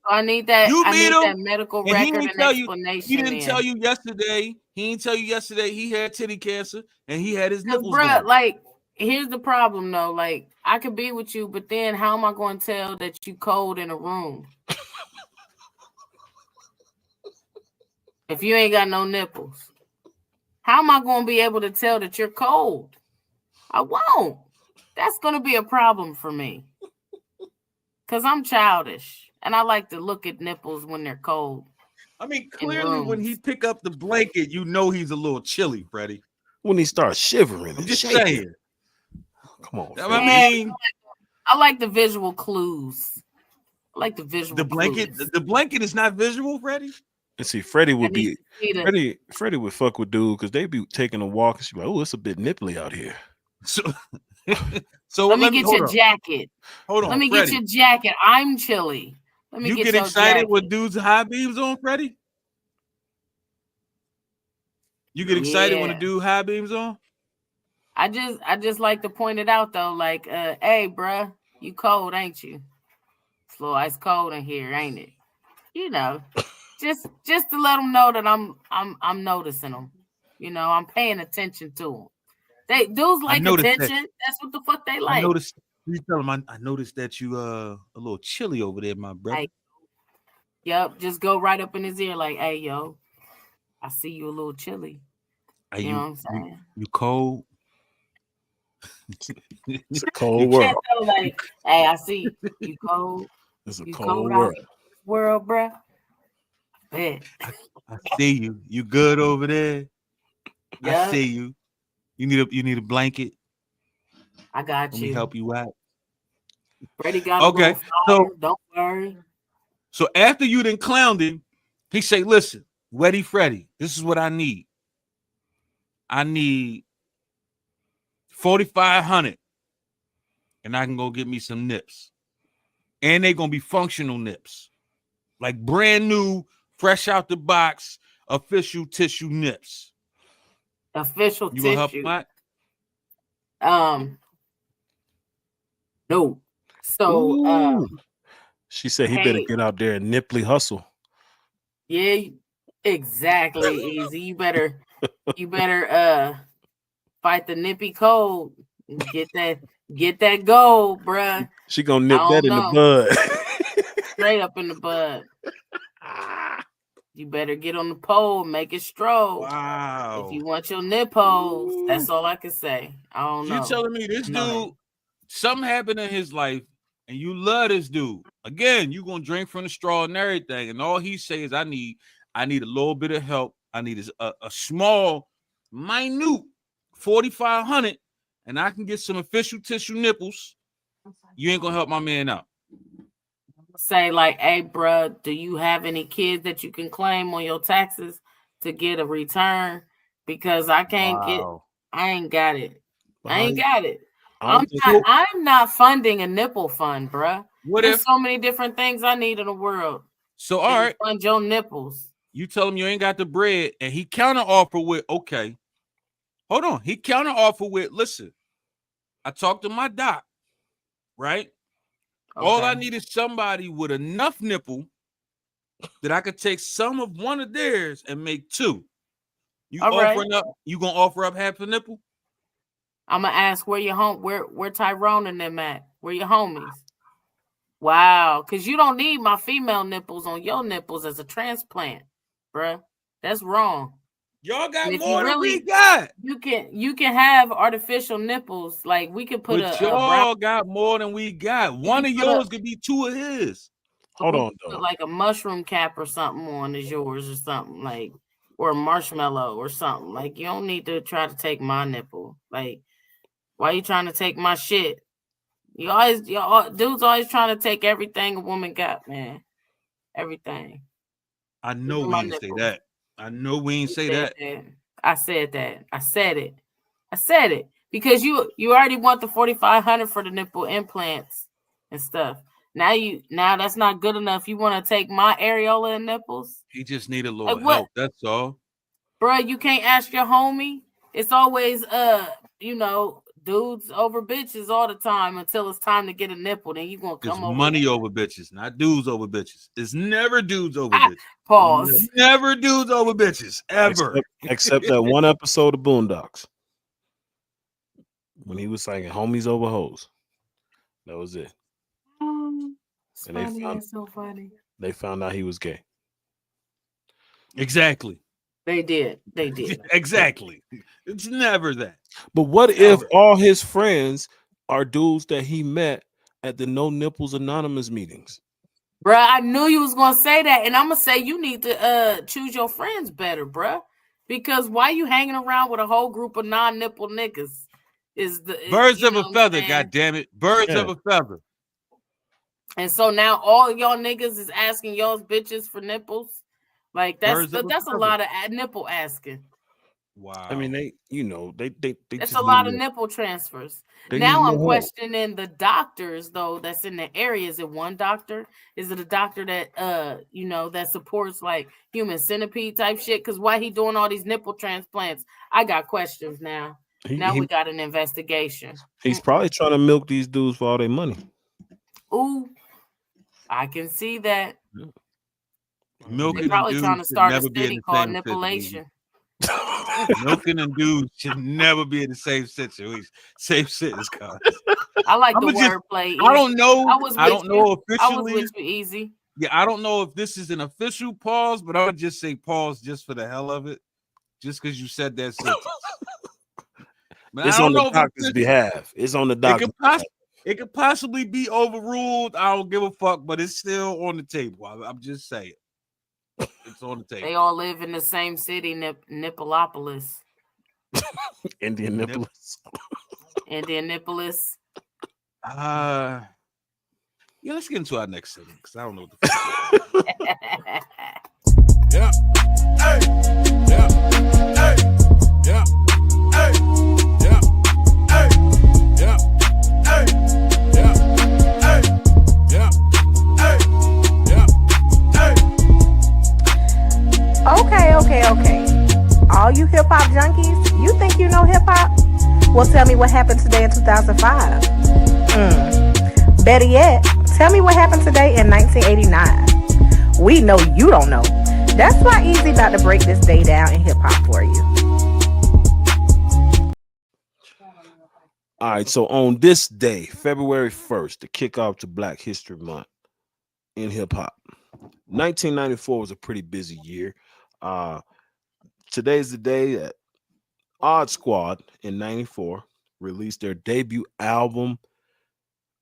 I need that. I need that medical record and explanation. He didn't tell you yesterday. He didn't tell you yesterday he had titty cancer and he had his nipples. Bruh, here's the problem though. I could be with you, but then how am I going to tell that you cold in a room if you ain't got no nipples? How am I going to be able to tell that you're cold? I won't. That's gonna be a problem for me. Cause I'm childish and I like to look at nipples when they're cold. I mean, clearly when he pick up the blanket, you know he's a little chilly, Freddie. When he starts shivering, I'm just saying. Come on, I mean, I like the visual clues. I like the visual. The blanket. clues. The blanket is not visual, Freddie. And see, Freddie would be Freddie would fuck with dude because they be taking a walk and she's like, "Oh, it's a bit nipply out here." So let me get your jacket. Hold on, let me Freddie. get your jacket. I'm chilly. Let me you get your excited jacket. when dudes high beams on, Freddie? You get excited when a dude high beams on? I just like to point it out though, like, hey, bruh, you cold, ain't you? It's a little ice cold in here, ain't it? You know, just to let them know that I'm noticing them. You know, I'm paying attention to them. Dudes like attention. That's what the fuck they like. I noticed. You tell him I noticed that you a little chilly over there, my brother. Yep, just go right up in his ear like, hey, yo, I see you a little chilly. You know what I'm saying? You cold? It's a cold world. Like, hey, I see you cold. It's a you cold world. World, bruh. I see you. You good over there? Yep. I see you. You need a blanket. I got Let you. me help you out. Freddie got a little fire. So don't worry. So after you done clowned him, he say, "Listen, Weddy Freddie, this is what I need. I need 4,500, and I can go get me some nips, and they gonna be functional nips, like brand new, fresh out the box, official tissue nips. Official you tissue. Gonna help him out? No. So she said he better get out there and nipply hustle. Yeah, exactly. Easy. You better fight the nippy cold. Get that gold, bruh. She gonna nip that in the bud. Straight up in the bud. You better get on the pole, make it stroll. Wow. If you want your nipples, that's all I can say. I don't know. You telling me this dude, something happened in his life, and you love this dude. Again, you gonna drink from the straw and everything, and all he says, I need a little bit of help. I need a small, minute 4,500, and I can get some official tissue nipples. You ain't gonna help my man out. Say like, hey, bro, do you have any kids that you can claim on your taxes to get a return? Because I can't I ain't got it. I ain't got it. I'm not funding a nipple fund, bruh. There's so many different things I need in the world. So all right, fund your nipples. You tell him you ain't got the bread, and he counter offer with, okay, hold on. He counter offer with, listen, I talked to my doc, right? Okay. All I need is somebody with enough nipple that I could take some of one of theirs and make two. You offering up? You gonna offer up half a nipple? I'm gonna ask where Tyrone and them at. Where your homies? Wow, because you don't need my female nipples on your nipples as a transplant, bruh. That's wrong. Y'all got more than we got. You can have artificial nipples. Like we could put y'all got more than we got. One of yours could be two of his. Hold on, though. Put like a mushroom cap or something on is yours or something like, or a marshmallow or something. Like you don't need to try to take my nipple. Like, why are you trying to take my shit? Dudes always trying to take everything a woman got, man. Everything. I know we didn't say that. I know we ain't say that. I said that. I said it because you already want the 4,500 for the nipple implants and stuff. Now that's not good enough. You want to take my areola and nipples? He just need a little help. That's all, bro. You can't ask your homie. It's always dudes over bitches all the time until it's time to get a nipple. Then you gonna come over. Money over bitches, not dudes over bitches. It's never dudes over bitches. Pause. Never dudes over bitches ever. Except that one episode of Boondocks when he was singing "Homies Over Hoes." That was it. And they found out he was gay. Exactly. They did. They did. Exactly. It's never that. But what if all his friends are dudes that he met at the No Nipples Anonymous meetings? Bruh, I knew you was gonna say that, and I'm gonna say you need to choose your friends better, bruh. Because why you hanging around with a whole group of non-nipple niggas? Birds of a feather, god damn it. Birds of a feather. And so now all y'all niggas is asking y'all's bitches for nipples. Like that's a lot of nipple asking. Wow. I mean, they that's a lot of nipple transfers. Now I'm questioning the doctors though that's in the area. Is it one doctor? Is it a doctor that that supports like human centipede type shit? Because why he doing all these nipple transplants? I got questions now. We got an investigation. He's probably trying to milk these dudes for all their money. Ooh, I can see that. Milking They're probably and trying to start a never be in city the called same Nippolation. Milking and dudes should never be in the same situation. Same sentence, guys. I like the wordplay. I don't know. I don't know officially. I was with you, Easy. Yeah, I don't know if this is an official pause, but I would just say pause just for the hell of it, just because you said that sentence. It's on the doctor's behalf. It's on the doctor's behalf. It could possibly be overruled. I don't give a fuck, but it's still on the table. I'm just saying. It's on the table. They all live in the same city, Nippolopolis. Indianapolis. Indianapolis. Yeah, let's get into our next segment because I don't know what the fuck. Yeah. Hey. Yeah. Hey. Yeah. Hey. Yeah. Hey. Yeah. Hey. Yeah. Hey. Yeah. Hey. Yeah. Hey. Okay. All you hip hop junkies, you think you know hip hop? Well, tell me what happened today in 2005. Better yet, tell me what happened today in 1989. We know you don't know. That's why Easy about to break this day down in hip hop for you. All right, so on this day, February 1st, the kickoff to Black History Month in hip hop, 1994 was a pretty busy year. Today's the day that Odd Squad in 94 released their debut album,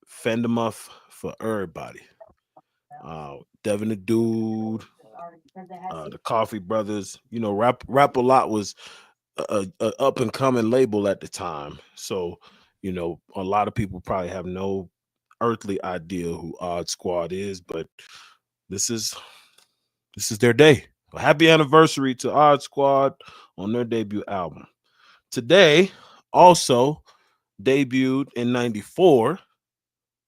Fendemuff for Everybody. Devin the Dude, the Coffee Brothers, Rap a Lot was a up and coming label at the time. So, a lot of people probably have no earthly idea who Odd Squad is, but this is their day. Well, happy anniversary to Odd Squad on their debut album. Today, also debuted in 94,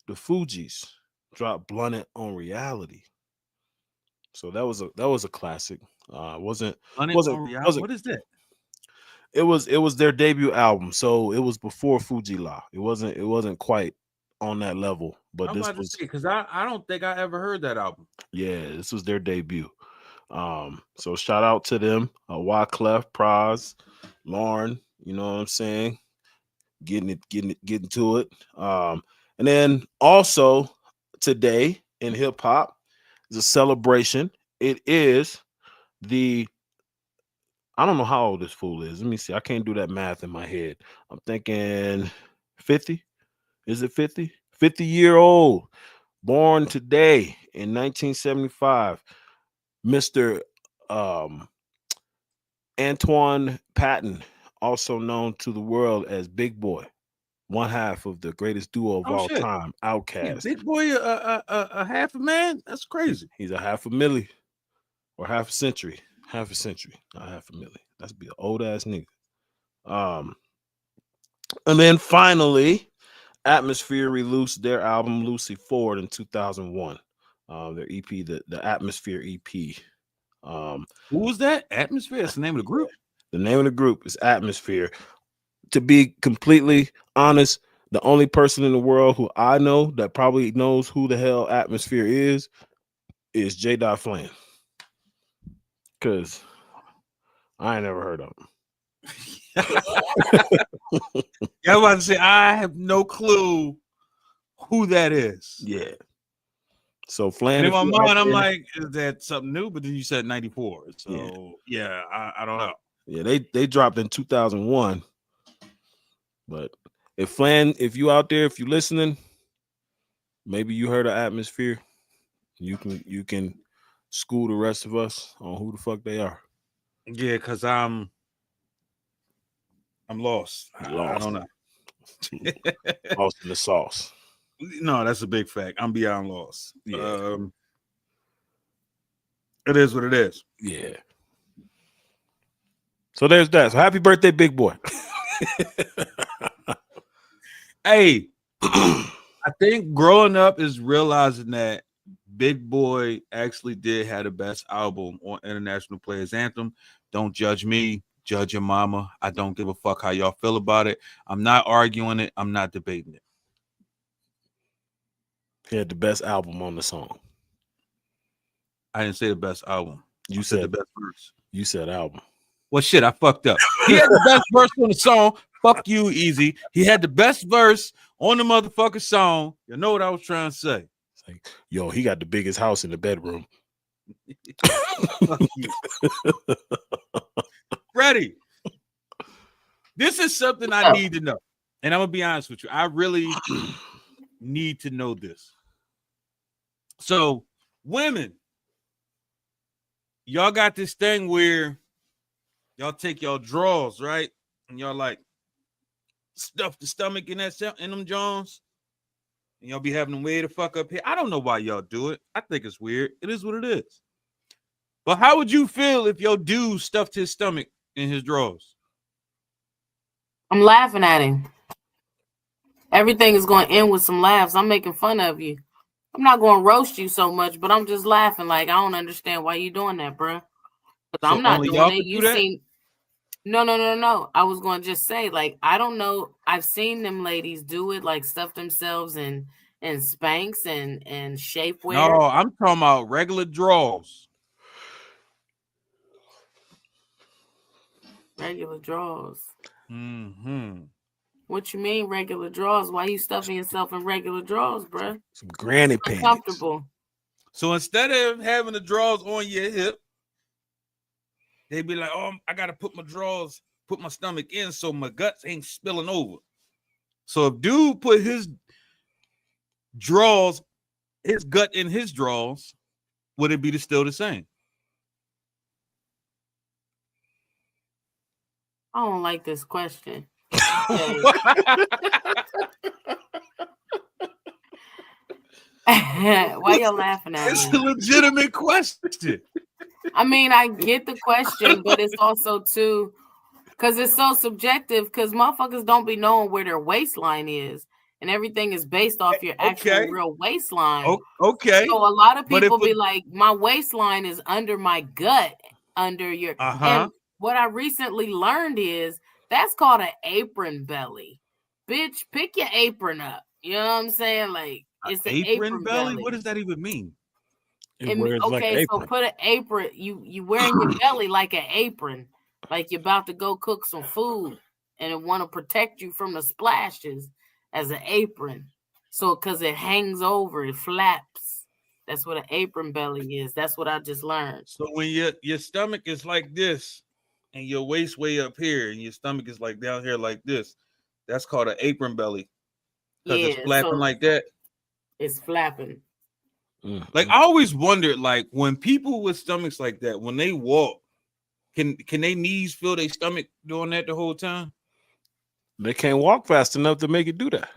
the Fugees dropped Blunted on Reality. So that was a classic. What is that? It was their debut album, so it was before Fuji La. It wasn't quite on that level, but this was because I don't think I ever heard that album. Yeah, this was their debut. So shout out to them, Wyclef, Praz, Lauren. You know what I'm saying? Getting to it. And then also today in hip hop is a celebration. It is I don't know how old this fool is. Let me see. I can't do that math in my head. I'm thinking 50. Is it 50? 50-year-old, born today in 1975, Mr. Antoine Patton, also known to the world as Big Boy, one half of the greatest duo of all time, Outkast. Yeah, Big Boy, a half a man? That's crazy. He's a half a milli or half a century. Half a century, not half a milli. That's be an old ass nigga. And then finally, Atmosphere released their album Lucy Ford in 2001. Their EP, the Atmosphere EP. Who was that? Atmosphere? That's the name of the group. The name of the group is Atmosphere. To be completely honest, the only person in the world who I know that probably knows who the hell Atmosphere is J. Flynn. Because I ain't never heard of him. I was about to say, I have no clue who that is. Yeah. So Flan, And in if my you out mind, I'm there- like, is that something new? But then you said 94. So yeah, I don't know. yeah, they dropped in 2001. But if Flan, if you out there, if you listening, maybe you heard of Atmosphere. You can school the rest of us on who the fuck they are. Yeah, because I'm lost. I Lost. don't know. Lost in the sauce. No, that's a big fact. I'm beyond lost. Yeah. It is what it is. Yeah. So there's that. So happy birthday, big boy. Hey, I think growing up is realizing that Big Boy actually did have the best album on International Players Anthem. Don't judge me, judge your mama. I don't give a fuck how y'all feel about it. I'm not arguing it. I'm not debating it. He had the best album on the song. I didn't say the best album. You I said the said best verse. You said album. Well, shit, I fucked up. He had the best verse on the song. Fuck you, Easy. He had the best verse on the motherfucking song. You know what I was trying to say. It's like, yo, he got the biggest house in the bedroom. Fuck you. Freddie, this is something I need to know. And I'm going to be honest with you. I really need to know this. So, women, y'all got this thing where y'all take y'all drawers, right? And y'all like stuff the stomach in them Jones. And y'all be having them way the fuck up here. I don't know why y'all do it. I think it's weird. It is what it is. But how would you feel if your dude stuffed his stomach in his drawers? I'm laughing at him. Everything is going to end with some laughs. I'm making fun of you. I'm not going to roast you so much, but I'm just laughing like I don't understand why you doing that, bro. Because I'm not doing it. You seen? No. I was going to just say, like, I don't know. I've seen them ladies do it, like stuff themselves in Spanx and shapewear. No, I'm talking about regular drawers. Regular drawers. Mm-hmm. What you mean regular drawers? Why you stuffing yourself in regular drawers, bro? Some granny pants. Comfortable. So instead of having the drawers on your hip, they be like, oh, I got to put my stomach in so my guts ain't spilling over. So if dude put his gut in his drawers, would it be still the same? I don't like this question. Why y'all laughing at me? It's a legitimate question. I mean, I get the question, but it's also too, because it's so subjective, because motherfuckers don't be knowing where their waistline is. And everything is based off your actual real waistline. Okay. So a lot of people be like, my waistline is under my gut, under your. And what I recently learned is that's called an apron belly. Bitch, pick your apron up. You know what I'm saying? Like, it's an apron belly. What does that even mean? So put an apron. You wearing your belly like an apron, like you're about to go cook some food, and it want to protect you from the splashes as an apron. So because it hangs over, it flaps. That's what an apron belly is. That's what I just learned. So when your stomach is like this, and your waist way up here, and your stomach is like down here like this, that's called an apron belly. Because it's flapping like that. It's flapping. Like I always wondered, like when people with stomachs like that, when they walk, can their knees feel their stomach doing that the whole time? They can't walk fast enough to make it do that.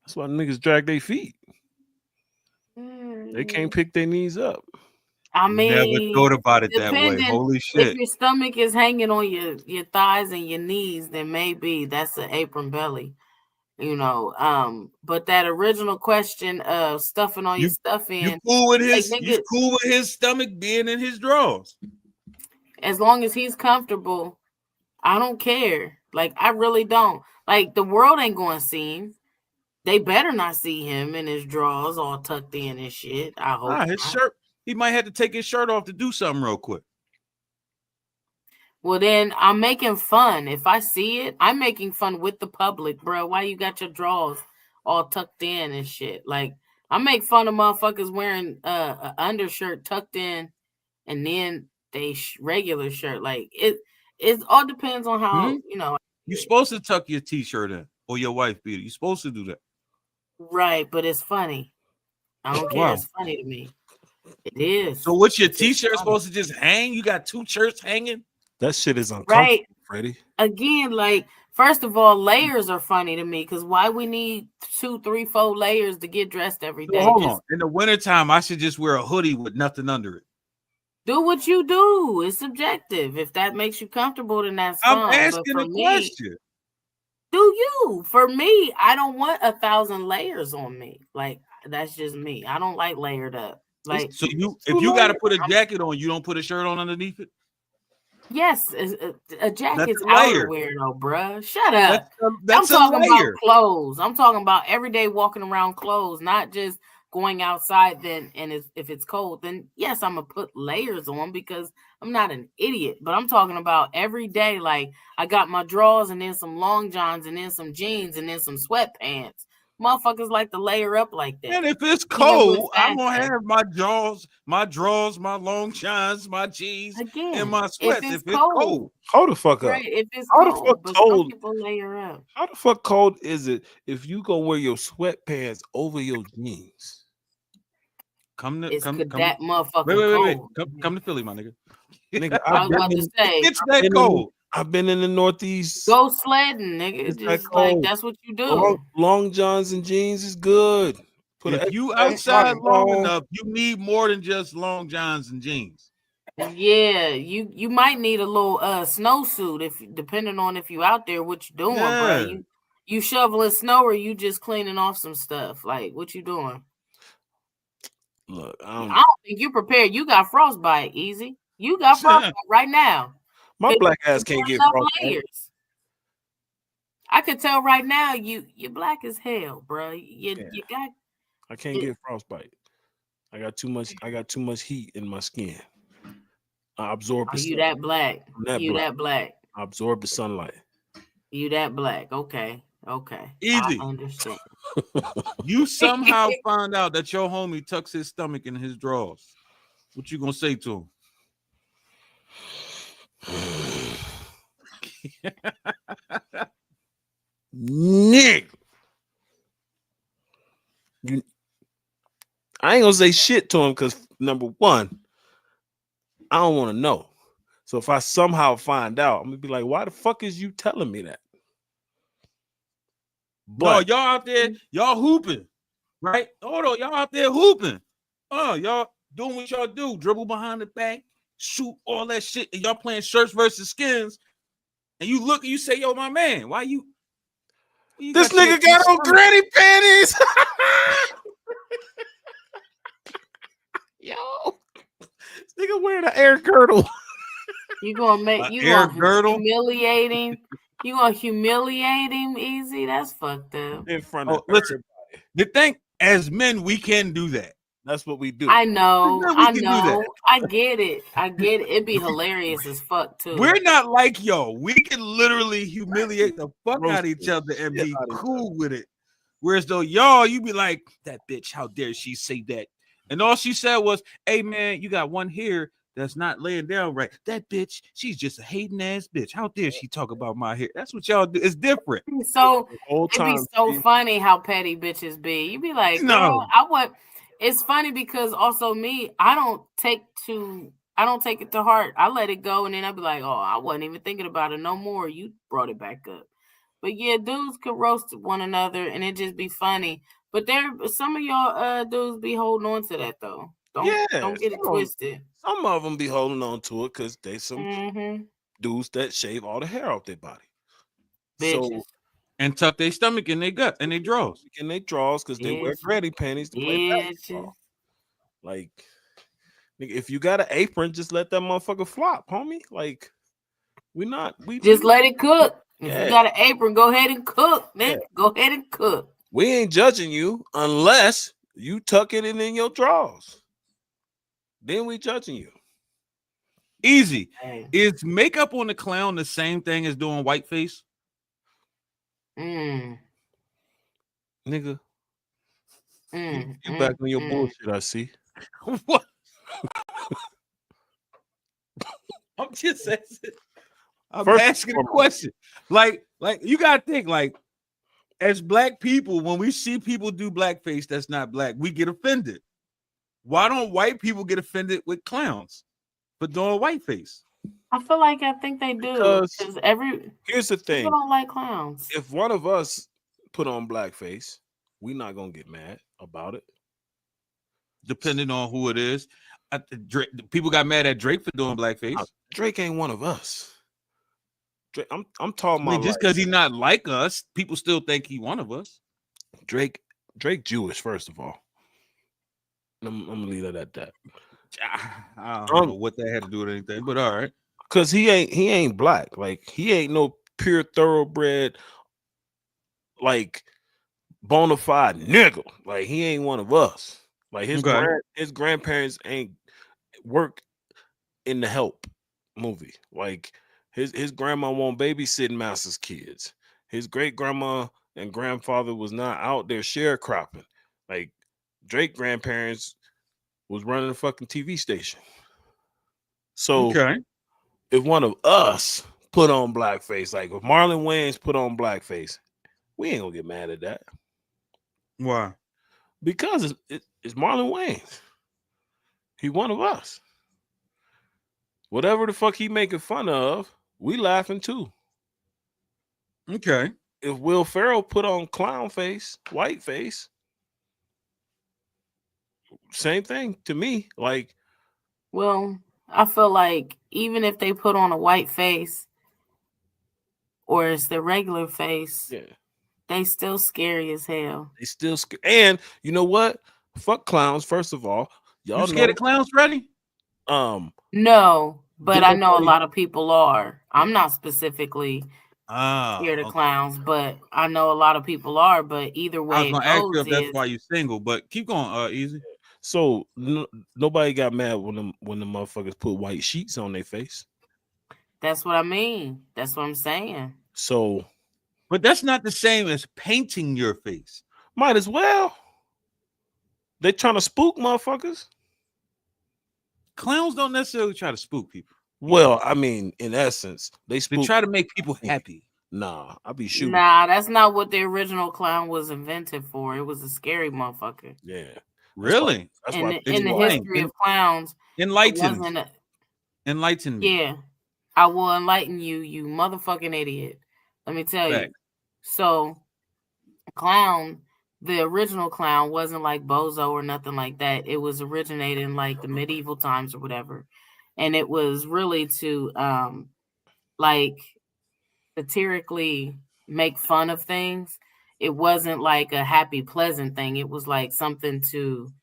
That's why niggas drag their feet. They can't pick their knees up. I mean, never thought about it that way. Holy shit! If your stomach is hanging on your thighs and your knees, then maybe that's an apron belly. You know, but that original question of stuffing all your stuff in, you cool with his stomach being in his drawers? As long as he's comfortable, I don't care. Like, I really don't. Like, the world ain't going to see him. They better not see him in his drawers all tucked in and shit. I hope his shirt. He might have to take his shirt off to do something real quick. Well, then I'm making fun. If I see it, I'm making fun with the public, bro. Why you got your drawers all tucked in and shit? Like I make fun of motherfuckers wearing an undershirt tucked in, and then they regular shirt. Like it all depends on how you know. You're supposed to tuck your t-shirt in or your wife beater. You're supposed to do that. Right, but it's funny. I don't care. Wow. It's funny to me. It is. So what's your t-shirt supposed to just hang? You got 2 shirts hanging? That shit is uncomfortable, Right. Freddie. Again, like, first of all, layers are funny to me because why we need 2, 3, 4 layers to get dressed every day? So hold on. In the wintertime, I should just wear a hoodie with nothing under it. Do what you do. It's subjective. If that makes you comfortable, then that's fine. I'm asking a question. Do you? For me, I don't want 1,000 layers on me. Like, that's just me. I don't like layered up. Like, so if you got to put a jacket on, you don't put a shirt on underneath it? Yes, a jacket's a layer. outerwear though, bruh. Shut up. That's I'm talking a layer. about clothes. I'm talking about everyday walking around clothes, not just going outside. Then, and if it's cold, then yes, I'm gonna put layers on because I'm not an idiot. But I'm talking about every day. Like I got my drawers and then some long johns and then some jeans and then some sweatpants. Motherfuckers like to layer up like that. And if it's cold, I'm gonna have my drawers, my long johns, my jeans, and my sweats. If it's cold. Hold the fuck up. Right, if it's How cold, the fuck but cold? some people layer up. How the fuck cold is it if you go wear your sweatpants over your jeans? Come that motherfucker wait. cold. Come to Philly, my nigga. Nigga, I was about to say, it's that cold. I've been in the Northeast. Go sledding, nigga. It's Just that like cold. that's what you do. Long johns and jeans is good. If you outside long enough, you need more than just long johns and jeans. Yeah, you might need a little snowsuit if depending on if you out there, what you doing, bro. You shoveling snow or you just cleaning off some stuff? Like what you doing? Look, I don't think you prepared. You got frostbite, easy. You got frostbite right now. My black ass can't get frostbite. I could tell right now you're black as hell, bro. You got. I can't get frostbite. I got too much heat in my skin. I absorb the you that black. That black. I absorb the sunlight. You that black. Okay. Easy. I understand. You somehow find out that your homie tucks his stomach in his drawers. What you gonna say to him? Nick. I ain't gonna say shit to him because number one, I don't want to know. So if I somehow find out, I'm gonna be like, why the fuck is you telling me that? But y'all out there, y'all hooping, right? Hold on, y'all out there hooping. Oh, y'all doing what y'all do, dribble behind the back, shoot all that shit, and y'all playing shirts versus skins. And you look and you say, yo, my man, why you this nigga got on granny panties. Yo, this nigga wearing an air girdle. You gonna make you air gonna girdle? humiliate him? You gonna humiliate him easy? That's fucked up. In front of listen, the thing as men, we can do that. That's what we do. I know. I get it. It'd be hilarious as fuck too. We're not like yo. We can literally humiliate the fuck out of each other and be cool with it. Whereas though y'all, you be like, that bitch, how dare she say that? And all she said was, hey man, you got one hair that's not laying down right. That bitch, she's just a hating ass bitch. How dare she talk about my hair? That's what y'all do. It's different. So it'd be so funny how petty bitches be. You be like, no, it's funny because also me, I don't take it to heart. I let it go and then I'd be like, oh, I wasn't even thinking about it no more. You brought it back up. But yeah, dudes could roast one another and it just be funny. But some of y'all dudes be holding on to that though. Don't get it twisted. Some of them be holding on to it because they some dudes that shave all the hair off their body. Bitches. So and tuck their stomach in their gut and they drawers. In their drawers because they wear granny panties to play basketball. Like, nigga, if you got an apron, just let that motherfucker flop, homie. Like, we just let it cook. If you got an apron, go ahead and cook. Then go ahead and cook. We ain't judging you unless you tuck it in your drawers. Then we judging you. Easy. Hey. Is makeup on the clown the same thing as doing whiteface? Nigga, You back on your bullshit, I see. What? I'm just asking. I'm asking a question. Like you gotta think, like, as black people, when we see people do blackface that's not black, we get offended. Why don't white people get offended with clowns for doing whiteface? I think they do. Because here's the thing. People don't like clowns. If one of us put on blackface, we're not gonna get mad about it. Depending on who it is. People got mad at Drake for doing blackface. Drake ain't one of us. Drake, I'm talking about just because he's not like us, people still think he one of us. Drake Jewish, first of all. I'm gonna leave it at that. I don't know what that had to do with anything, but all right. Cause he ain't black. Like, he ain't no pure thoroughbred, like, bona fide nigga. Like, he ain't one of us. Like, his grandparents ain't work in the Help movie. Like, his grandma won't babysit Master's kids. His great grandma and grandfather was not out there sharecropping. Like, Drake grandparents was running a fucking TV station. So if one of us put on blackface, like if Marlon Wayans put on blackface, we ain't gonna get mad at that. Why? Because it's Marlon Wayans. He one of us. Whatever the fuck he making fun of, we laughing too. Okay. If Will Ferrell put on clown face, white face, same thing to me. Like, well, I feel like even if they put on a white face or it's the regular face, they still scary as hell. They still scary. And you know what? Fuck clowns. First of all, y'all you scared of clowns, Freddie? No, but I know a lot of people are. I'm not specifically scared of clowns, but I know a lot of people are. But either way, I was gonna ask you if that's why you're single, but keep going, Easy. So nobody got mad when the motherfuckers put white sheets on their face. That's what I mean. That's what I'm saying. So, but that's not the same as painting your face. Might as well. They trying to spook motherfuckers. Clowns don't necessarily try to spook people. Well, I mean, in essence, they try to make people happy. Nah, I'll be shooting. Nah, that's not what the original clown was invented for. It was a scary motherfucker. Yeah. Really? That's why in the history of clowns, enlighten me. Yeah, I will enlighten you, you motherfucking idiot. Let me tell you. So, clown, the original clown wasn't like Bozo or nothing like that. It was originated in like the medieval times or whatever, and it was really to like satirically make fun of things. It wasn't like a happy, pleasant thing. It was like something to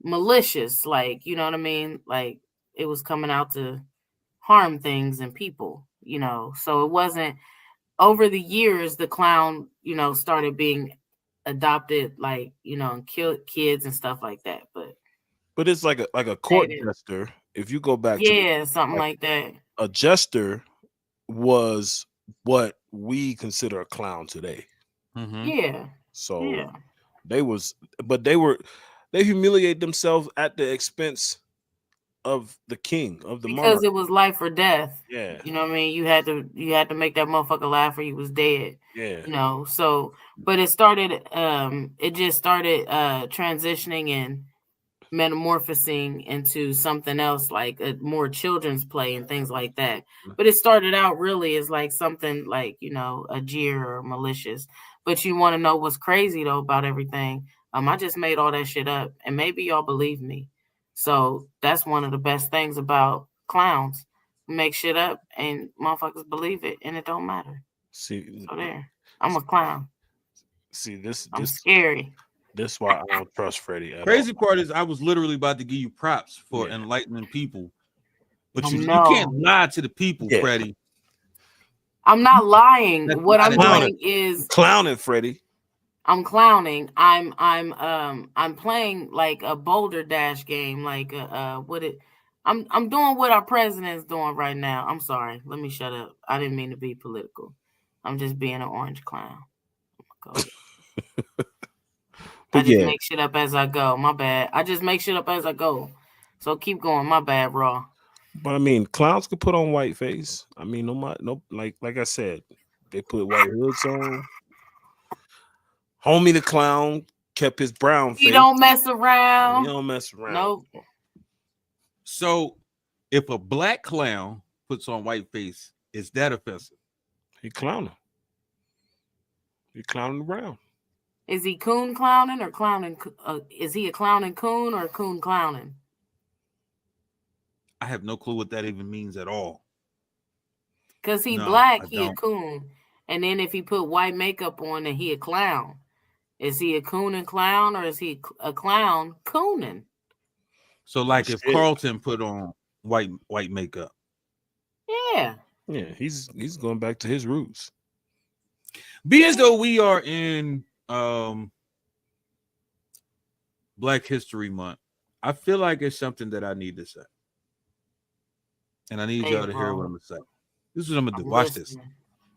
malicious, like, you know what I mean? Like, it was coming out to harm things and people, you know. So it wasn't, over the years, the clown, you know, started being adopted, like, you know, and killed kids and stuff like that. But it's like a court jester. If you go back to something like that. A jester was what we consider a clown today. Mm-hmm. Yeah. So they humiliate themselves at the expense of the king, of the monarch. Because it was life or death. Yeah. You know what I mean? You had to make that motherfucker laugh or he was dead. Yeah. You know, so but it just started transitioning and metamorphosing into something else, like a more children's play and things like that. But it started out really as like something like, you know, a jeer or malicious. But you want to know what's crazy though about everything? I just made all that shit up, and maybe y'all believe me. So that's one of the best things about clowns. Make shit up and motherfuckers believe it, and it don't matter. See, so there, I'm a clown. See, I'm scary. That's why I don't trust Freddie. Crazy part is I was literally about to give you props for enlightening people, but you can't lie to the people, Freddie. I'm not lying. What I'm doing is clowning, Freddie. I'm clowning. I'm playing like a Boulder Dash game, like I'm doing what our president's doing right now. I'm sorry. Let me shut up. I didn't mean to be political. I'm just being an orange clown. I just make shit up as I go. My bad. I just make shit up as I go. So keep going. My bad, Raw. But I mean, clowns could put on white face. I mean, like I said, they put white hoods on. Homie the clown kept his brown face. He don't mess around. He don't mess around. Nope. So if a black clown puts on white face, is that offensive? He clowning. He clowning around. Is he coon clowning or clowning? Is he a clowning coon or a coon clowning? I have no clue what that even means at all. Because he black, he a coon. And then if he put white makeup on, then he a clown. Is he a coon and clown, or is he a clown cooning? So like if Carlton put on white makeup. Yeah. Yeah, he's going back to his roots. Be as though we are in Black History Month, I feel like it's something that I need to say. And I need y'all to hear what I'm gonna say. This is what I'm gonna do. Watch this.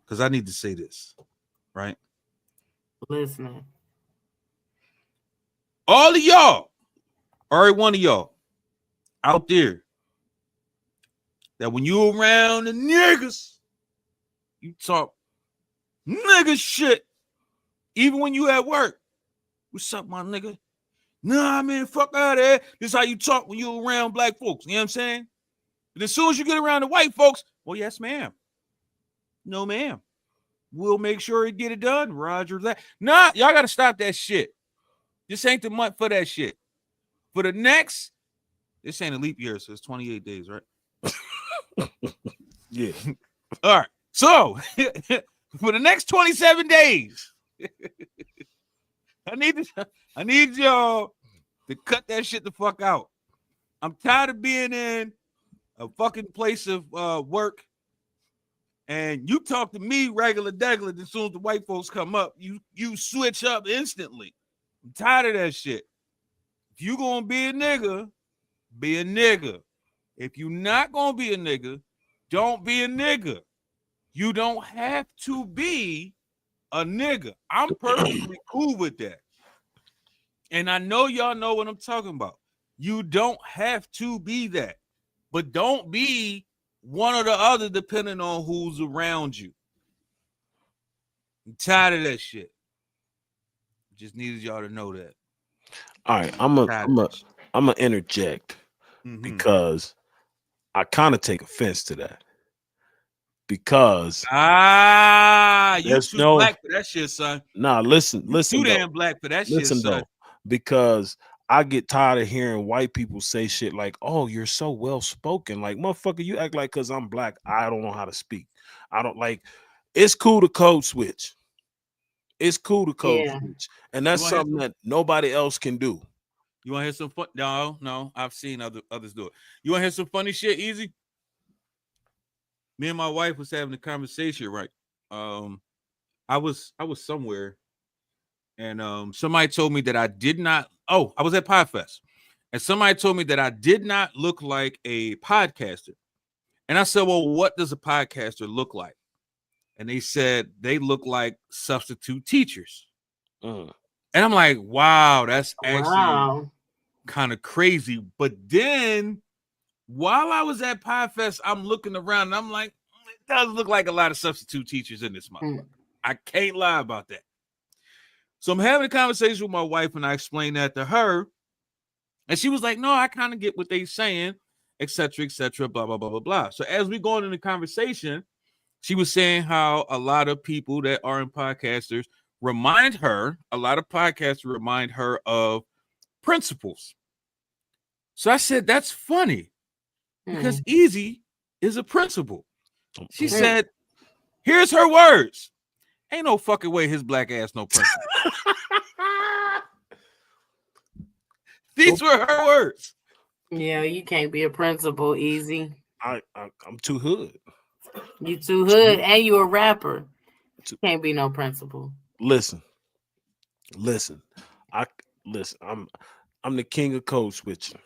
Because I need to say this. Right? Listening. All of y'all, every one of y'all out there, that when you around the niggas, you talk nigga shit. Even when you at work. What's up, my nigga? Nah, man, fuck out of there. This is how you talk when you around black folks. You know what I'm saying? And as soon as you get around the white folks, well, yes, ma'am. No, ma'am. We'll make sure you get it done. Roger that. Nah, y'all got to stop that shit. This ain't the month for that shit. For the next, this ain't a leap year, so it's 28 days, right? Yeah. All right. So, for the next 27 days, I need y'all to cut that shit the fuck out. I'm tired of being in a fucking place of work, and you talk to me regular degular. As soon as the white folks come up, you switch up instantly. I'm tired of that shit. If you gonna be a nigga, be a nigga. If you not gonna be a nigga, don't be a nigga. You don't have to be a nigga. I'm perfectly cool with that. And I know y'all know what I'm talking about. You don't have to be that. But don't be one or the other depending on who's around you. I'm tired of that shit. Just needed y'all to know that. All right, I'm gonna interject because I kind of take offense to that. Because you too black for that shit, son. Nah, listen. Too damn black for that shit, son. Though, because I get tired of hearing white people say shit like, "Oh, you're so well spoken." Like, motherfucker, you act like because I'm black, I don't know how to speak. I don't like. It's cool to code switch. It's cool to code switch, and that's something that nobody else can do. You want to hear some fun? No, I've seen others do it. You want to hear some funny shit? Easy. Me and my wife was having a conversation, right? I was somewhere, and somebody told me that I did not. Oh, I was at Podfest, and somebody told me that I did not look like a podcaster. And I said, "Well, what does a podcaster look like?" And they said they look like substitute teachers. And I'm like, "Wow, that's actually kind of crazy." But then, while I was at Podfest, I'm looking around and I'm like, it does look like a lot of substitute teachers in this month. I can't lie about that. So I'm having a conversation with my wife and I explained that to her. And she was like, no, I kind of get what they're saying, etc., blah, blah, blah, blah, blah. So as we go into the conversation, she was saying how a lot of people that are in podcasters remind her of principals. So I said, that's funny. Because Easy is a principal. She said, here's her words. Ain't no fucking way his black ass no principal. These were her words. Yeah, you can't be a principal, Easy. I'm too hood. You too hood, and you a rapper. You can't be no principal. Listen. I'm the king of code switching.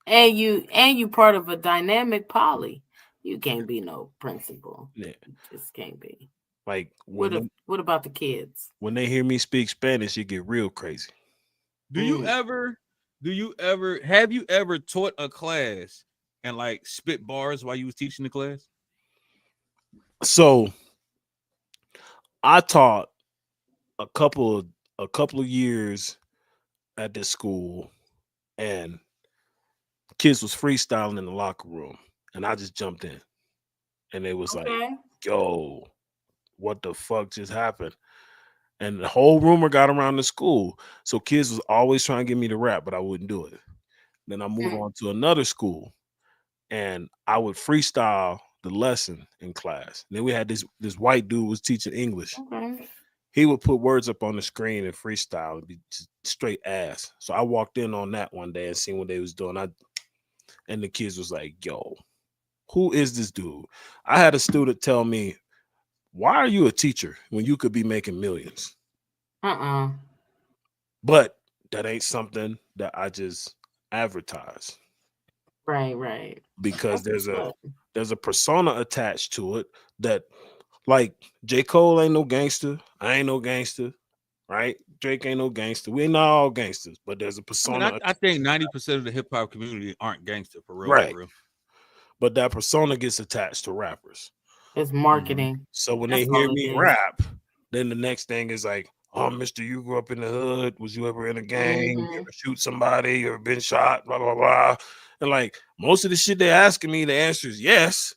And you part of a dynamic poly. You can't be no principal. Yeah. You just can't be. Like what about the kids? When they hear me speak Spanish, it get real crazy. Do you ever have you ever taught a class and like spit bars while you was teaching the class? So I taught a couple of years at this school, and kids was freestyling in the locker room, and I just jumped in, and it was like, yo, what the fuck just happened? And the whole rumor got around the school. So kids was always trying to get me to rap, but I wouldn't do it. Then I moved on to another school, and I would freestyle the lesson in class. And then we had this white dude was teaching English. He would put words up on the screen and freestyle and be just straight ass. So I walked in on that one day and seen what they was doing. And the kids was like, yo, who is this dude? I had a student tell me, why are you a teacher when you could be making millions? But that ain't something that I just advertise. Right. Because there's a persona attached to it that, like, J. Cole ain't no gangster. I ain't no gangster, right? Drake ain't no gangster. We ain't not all gangsters, but there's a persona. I think 90% of the hip hop community aren't gangster for real. Right. For real. But that persona gets attached to rappers. It's marketing. So when they hear me rap, then the next thing is like, oh, mister, you grew up in the hood. Was you ever in a gang? You ever shoot somebody? You ever been shot? Blah, blah, blah. And like most of the shit they're asking me, the answer is yes.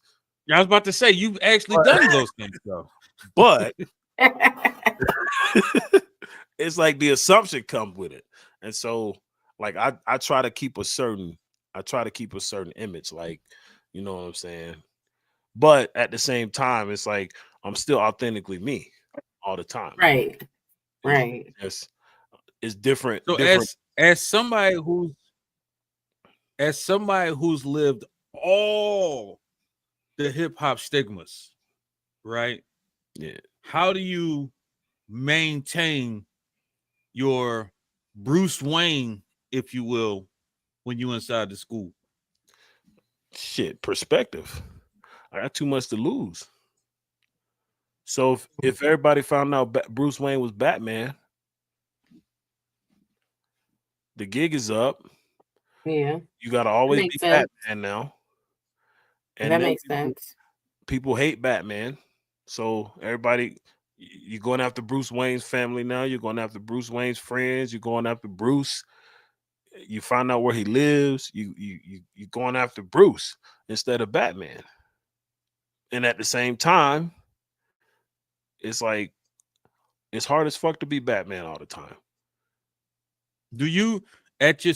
Yeah, I was about to say, you've actually done those things, though. But it's like the assumption comes with it. And so like I try to keep a certain image, like, you know what I'm saying? But at the same time, it's like I'm still authentically me all the time. Right. It's different. So different. as somebody who's lived all the hip hop stigmas, right? Yeah. How do you maintain your Bruce Wayne, if you will, when you inside the school? Shit, perspective. I got too much to lose. So if everybody found out Bruce Wayne was Batman, the gig is up. Yeah. You gotta always be Batman now. And that makes sense. People hate Batman. So everybody, you're going after Bruce Wayne's family now. You're going after Bruce Wayne's friends. You're going after Bruce. You find out where he lives. You're going after Bruce instead of Batman. And at the same time, it's like it's hard as fuck to be Batman all the time. Do you at your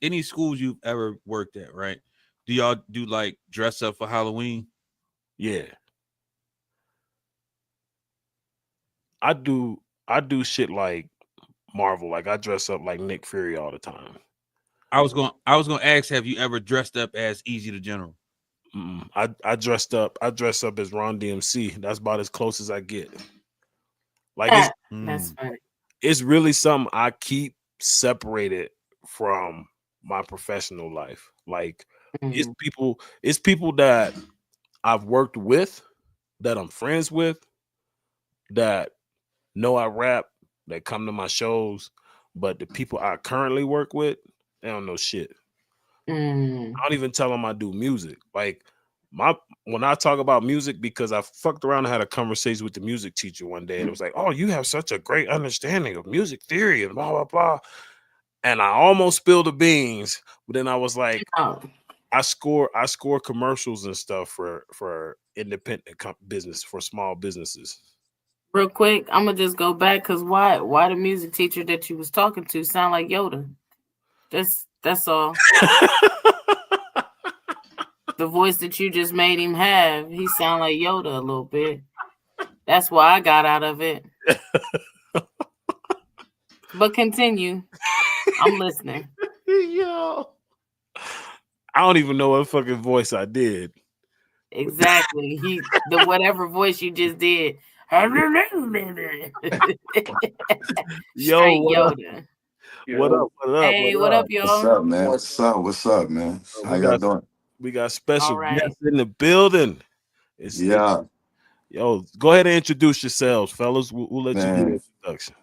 any schools you've ever worked at, right? Do y'all do like dress up for Halloween? Yeah. I do shit like Marvel. Like I dress up like Nick Fury all the time. I was gonna ask, have you ever dressed up as Easy the General? I dress up as Ron DMC. That's about as close as I get. Like that's funny. It's really something I keep separated from my professional life. Like it's people that I've worked with, that I'm friends with, that know I rap, that come to my shows, but the people I currently work with, they don't know shit. I don't even tell them I do music. Like when I talk about music, because I fucked around and had a conversation with the music teacher one day, and it was like, oh, you have such a great understanding of music theory and blah blah blah. And I almost spilled the beans, but then I was like, I score commercials and stuff for independent business, for small businesses. Real quick, I'm gonna just go back because why the music teacher that you was talking to sound like Yoda? That's all. The voice that you just made him have, he sound like Yoda a little bit. That's why I got out of it. But continue. I'm listening. Yo, I don't even know what fucking voice I did. Exactly. The whatever voice you just did. Yo, Yoda. What up? Hey, what up, y'all? What's up, man? What's up, man? How y'all doing? We got special guests in the building. Yo, go ahead and introduce yourselves, fellas. We'll let you do the introduction.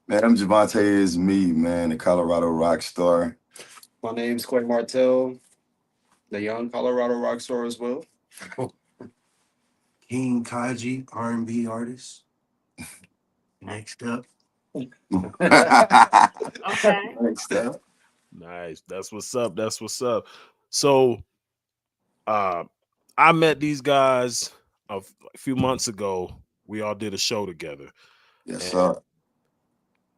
Man, I'm Javonte IZ ME, man, the Colorado rock star. My name's Quay Martell, the young Colorado rock star as well. King Kaji, R&B artist. Next up. Okay. Next up. Nice. That's what's up. That's what's up. So I met these guys a few months ago. We all did a show together. Yes, sir.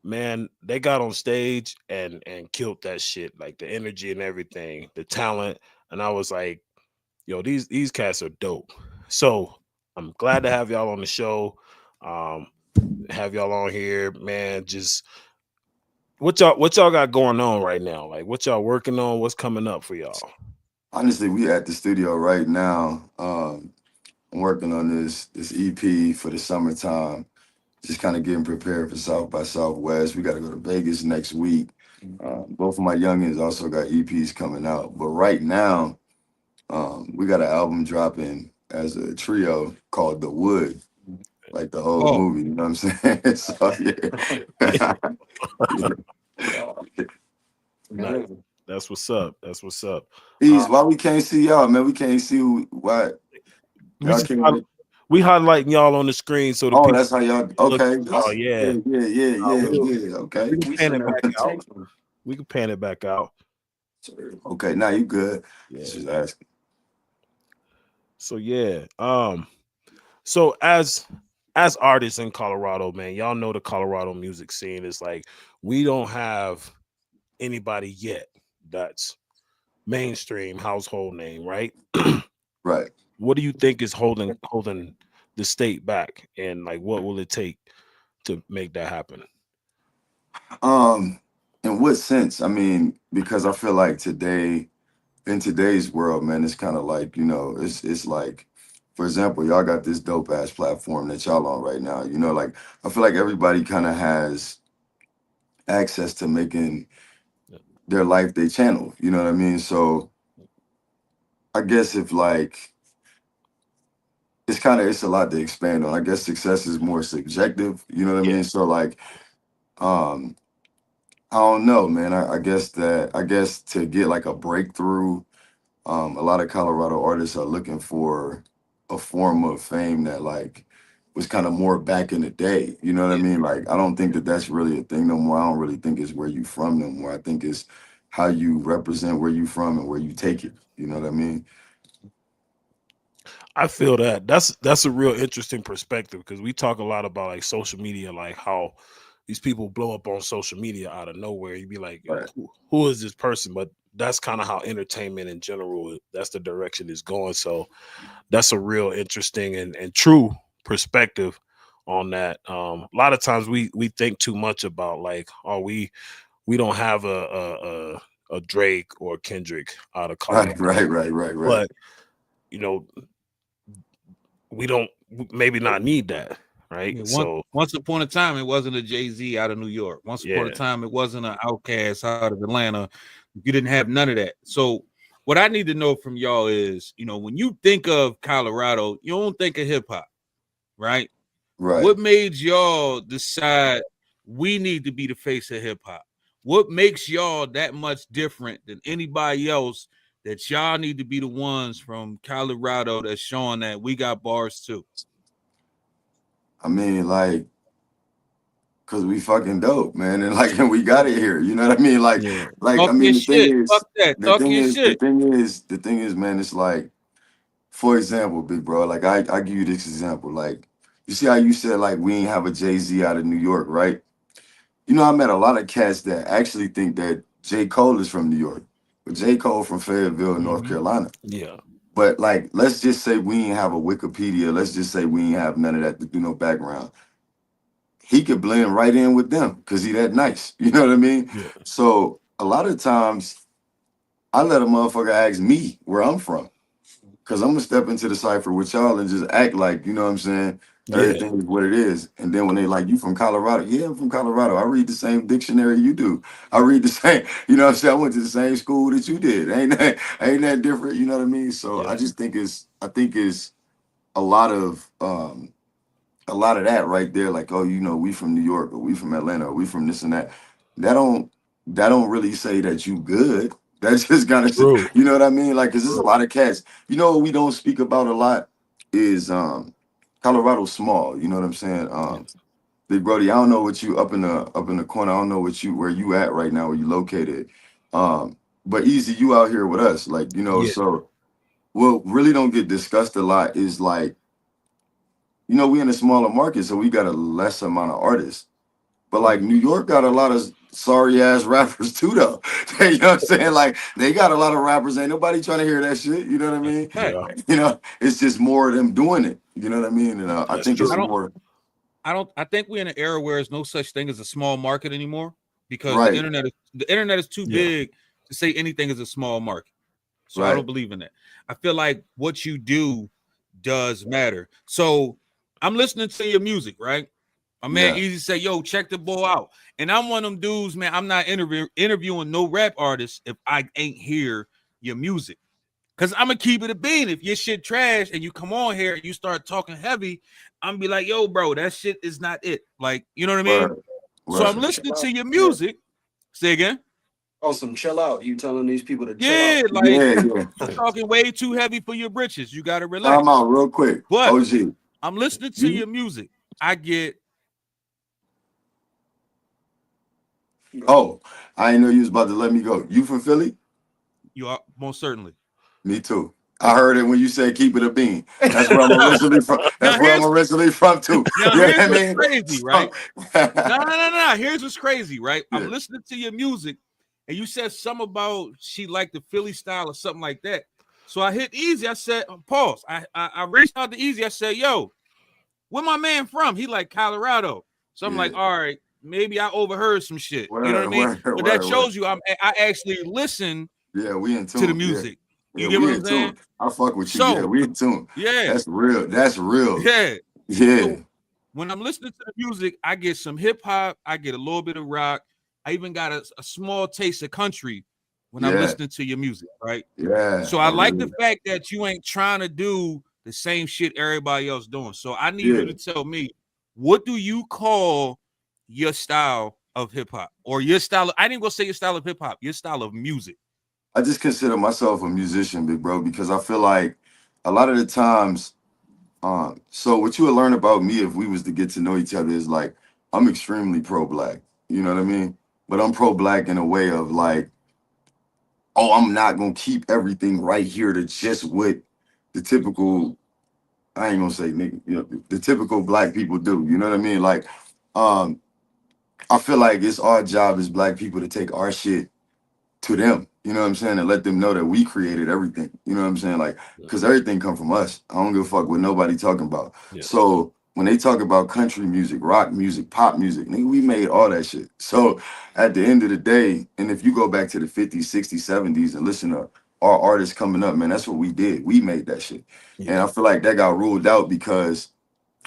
Man, they got on stage and killed that shit, like the energy and everything, the talent. And I was like, yo, these cats are dope. So I'm glad to have y'all on the show. Have y'all on here, man. Just what y'all got going on right now? Like what y'all working on? What's coming up for y'all? Honestly, we at the studio right now. I'm working on this EP for the summertime. Just kind of getting prepared for South by Southwest. We got to go to Vegas next week. Both of my youngins also got EPs coming out. But right now, we got an album dropping as a trio called The Wood, like the old movie. You know what I'm saying? So Nice. That's what's up. That's what's up. Why we can't see y'all, man? We can't see why. We highlighting y'all on the screen so the people. Oh, That's how y'all. Okay. Oh yeah. Yeah. Okay. We can pan it back out. We can pan it back out. Okay. Now you good. Yeah. Just asking. So yeah. So as artists in Colorado, man, y'all know the Colorado music scene is like we don't have anybody yet that's mainstream household name, right? Right. What do you think is holding the state back, and like what will it take to make that happen? In what sense? I mean, because I feel like in today's world, man, it's kind of like, you know, it's like, for example, y'all got this dope ass platform that y'all on right now. You know, like I feel like everybody kind of has access to making their life their channel. You know what I mean? So I guess if like it's a lot to expand on. I guess success is more subjective. You know what I mean? So like, I don't know, man. I guess to get like a breakthrough, a lot of Colorado artists are looking for a form of fame that like was kind of more back in the day. You know what I mean? Like, I don't think that that's really a thing no more. I don't really think it's where you from no more. I think it's how you represent where you from and where you take it. You know what I mean? I feel that that's a real interesting perspective because we talk a lot about like social media, like how these people blow up on social media out of nowhere. You'd be like, Right. who is this person? But that's kind of how entertainment in general, that's the direction it's going. So that's a real interesting and true perspective on that. A lot of times we think too much about like, oh, we don't have a Drake or Kendrick out of Colorado. Right. But you know, we don't maybe not need that. Right. Yeah, So once upon a time, it wasn't a Jay-Z out of New York. Once upon a time, it wasn't an Outkast out of Atlanta. You didn't have none of that. So what I need to know from y'all is, you know, when you think of Colorado, you don't think of hip hop, right? Right. What made y'all decide we need to be the face of hip hop? What makes y'all that much different than anybody else that y'all need to be the ones from Colorado that's showing that we got bars too? I mean, like, cause we fucking dope, man, and like, and we got it here. You know what I mean? Like, I mean, the thing is, man, it's like, for example, big bro, like I give you this example, like, you see how you said like we ain't have a Jay-Z out of New York, right? You know, I met a lot of cats that actually think that J. Cole is from New York, but J. Cole from Fayetteville, North Carolina. Yeah. But like, let's just say we ain't have a Wikipedia. Let's just say we ain't have none of that to do no background. He could blend right in with them because he that nice. You know what I mean? Yeah. So a lot of times I let a motherfucker ask me where I'm from. Cause I'm gonna step into the cipher with y'all and just act like, you know what I'm saying? Everything is what it is. And then when they like, you from Colorado? Yeah, I'm from Colorado. I read the same dictionary you do. I read the same, you know what I'm saying? I went to the same school that you did. Ain't that different? You know what I mean? So I just think it's a lot of a lot of that right there, like, oh, you know, we from New York or we from Atlanta or we from this and that. That don't really say that you good. That's just kind of, True. you know what I mean? Like, cause there's a lot of cats. You know what we don't speak about a lot is Colorado's small. You know what I'm saying? Big Brody, I don't know what you up in the corner. I don't know where you at right now, where you located. But Easy, you out here with us, like, you know. Yeah. So what really don't get discussed a lot is like, you know, we in a smaller market, so we got a less amount of artists. But like New York got a lot of sorry ass rappers too, though. You know what I'm saying? Like they got a lot of rappers. Ain't nobody trying to hear that shit. You know what I mean? Yeah. You know, it's just more of them doing it. You know what I mean? And I That's think it's true. more I think we're in an era where there's no such thing as a small market anymore because right, the internet is too Yeah. big to say anything is a small market. So I right. don't believe in that. I feel like what you do does matter. So I'm listening to your music, right? My man Yeah, Easy say, yo, check the boy out. And I'm one of them dudes, man. I'm not interviewing no rap artists if I ain't hear your music. Cause I'm gonna keep it a bean. If your shit trash and you come on here and you start talking heavy, I'm gonna be like, yo, bro, that shit is not it. Like, you know what I mean? right, So right. I'm Some chill listening out. to your Yeah. music. Say again. Oh, some chill out. You telling these people to chill Yeah, out. like Yeah, you yeah. talking way too heavy for your britches. You gotta Time relax. out real quick. But OG, I'm listening to you your music. I get oh, I didn't know you was about to let me go. You from Philly? you are most certainly. Me too. I heard it when you said keep it a bean. That's where I'm originally from. Now That's where I'm originally from too. You know what here's I what's mean? crazy, right? So, No. Here's what's crazy, right? I'm yeah, listening to your music, and you said something about she liked the Philly style or something like that. So I hit Easy. I said, pause. I reached out to Easy. I said, yo, where my man from? He like Colorado. So I'm like, yeah. all right, maybe I overheard some shit. You know what I Word, mean? word, But that word. shows you I actually listen Yeah, we in to the tune. Yeah. music. Yeah, You get we what I'm in tune. saying? I fuck with you. Yeah, So we in tune. yeah, That's real. That's real. yeah. Yeah. So when I'm listening to the music, I get some hip hop, I get a little bit of rock. I even got a small taste of country when I'm Yeah. listening to your music, right? Yeah. So I I like the really fact that you ain't trying to do the same shit everybody else doing. So I need you yeah. to tell me, what do you call your style of hip hop or your style? I didn't go say your style of hip hop, your style of music. I just consider myself a musician, big bro, because I feel like a lot of the times, so what you would learn about me if we was to get to know each other is like I'm extremely pro-black. You know what I mean? But I'm pro-black in a way of like, oh, I'm not gonna keep everything right here to just what the typical, I ain't gonna say nigga, you know, the typical black people do. You know what I mean? Like, um, I feel like it's our job as black people to take our shit to them. You know what I'm saying? And let them know that we created everything. You know what I'm saying? Like, because everything come from us. I don't give a fuck what nobody talking about. Yeah. So when they talk about country music, rock music, pop music, nigga, we made all that shit. So at the end of the day, and if you go back to the 50s, 60s, 70s and listen to our artists coming up, man, that's what we did. We made that shit. And Yeah. I feel like that got ruled out because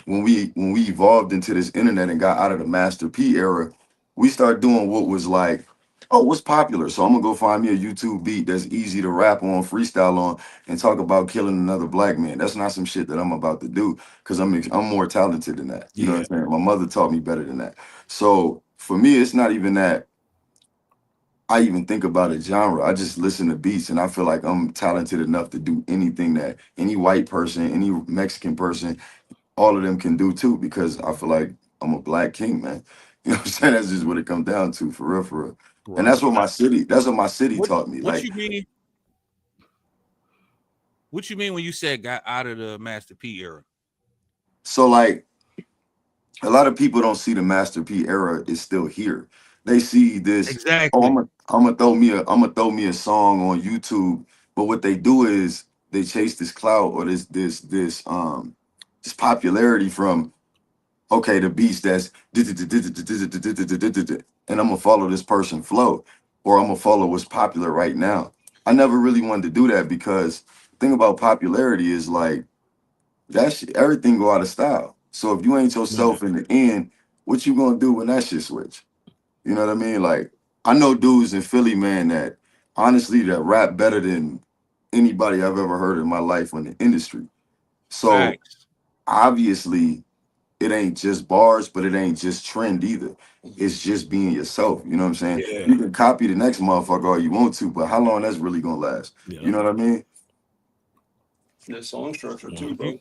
when we evolved into this internet and got out of the Master P era, we started doing what was like, oh, what's popular? So I'm gonna go find me a YouTube beat that's easy to rap on, freestyle on, and talk about killing another black man. That's not some shit that I'm about to do because I'm more talented than that. You know what Yeah. I'm saying? My mother taught me better than that. So for me, it's not even that I even think about a genre. I just listen to beats and I feel like I'm talented enough to do anything that any white person, any Mexican person, all of them can do too, because I feel like I'm a black king, man. You know what I'm saying? That's just what it comes down to, for real, for real. And Right. that's what my city What taught me. what Like, you mean? What you mean when you said got out of the Master P era? so like a lot of people don't see the Master P era is still here. They see this, oh, Exactly. I'm gonna throw me a song on YouTube. But what they do is they chase this clout or this popularity from, okay, the beats that's and I'm gonna follow this person flow, or I'm gonna follow what's popular right now. I never really wanted to do that because the thing about popularity is like everything go out of style. So if you ain't Yeah. yourself in the end, what you gonna do when that shit switch? You know what I mean? Like I know dudes in Philly, man, that honestly that rap better than anybody I've ever heard in my life in the industry. So Facts. obviously it ain't just bars, but it ain't just trend either. It's just being yourself. You know what I'm saying? Yeah. You can copy the next motherfucker all you want to, but how long that's really gonna last? Yeah. You know what I mean? The song structure too, bro.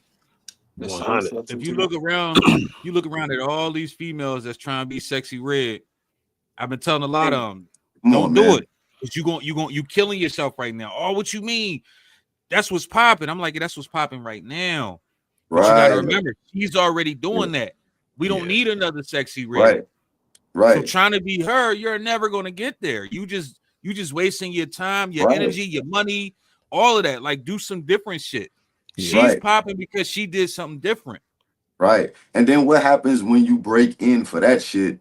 The song 100. structure If you too. look around, you look around at all these females that's trying to be sexy red. I've been telling a lot of them, don't do it. Because you killing yourself right now. Oh, what you mean? That's what's popping. I'm like, that's what's popping right now. But you gotta remember, she's already doing that. We don't need another sexy red. Right. So trying to be her, you're never gonna get there. You just wasting your time, your energy, your money, all of that. Like, do some different shit. She's popping because she did something different. Right. And then what happens when you break in for that shit?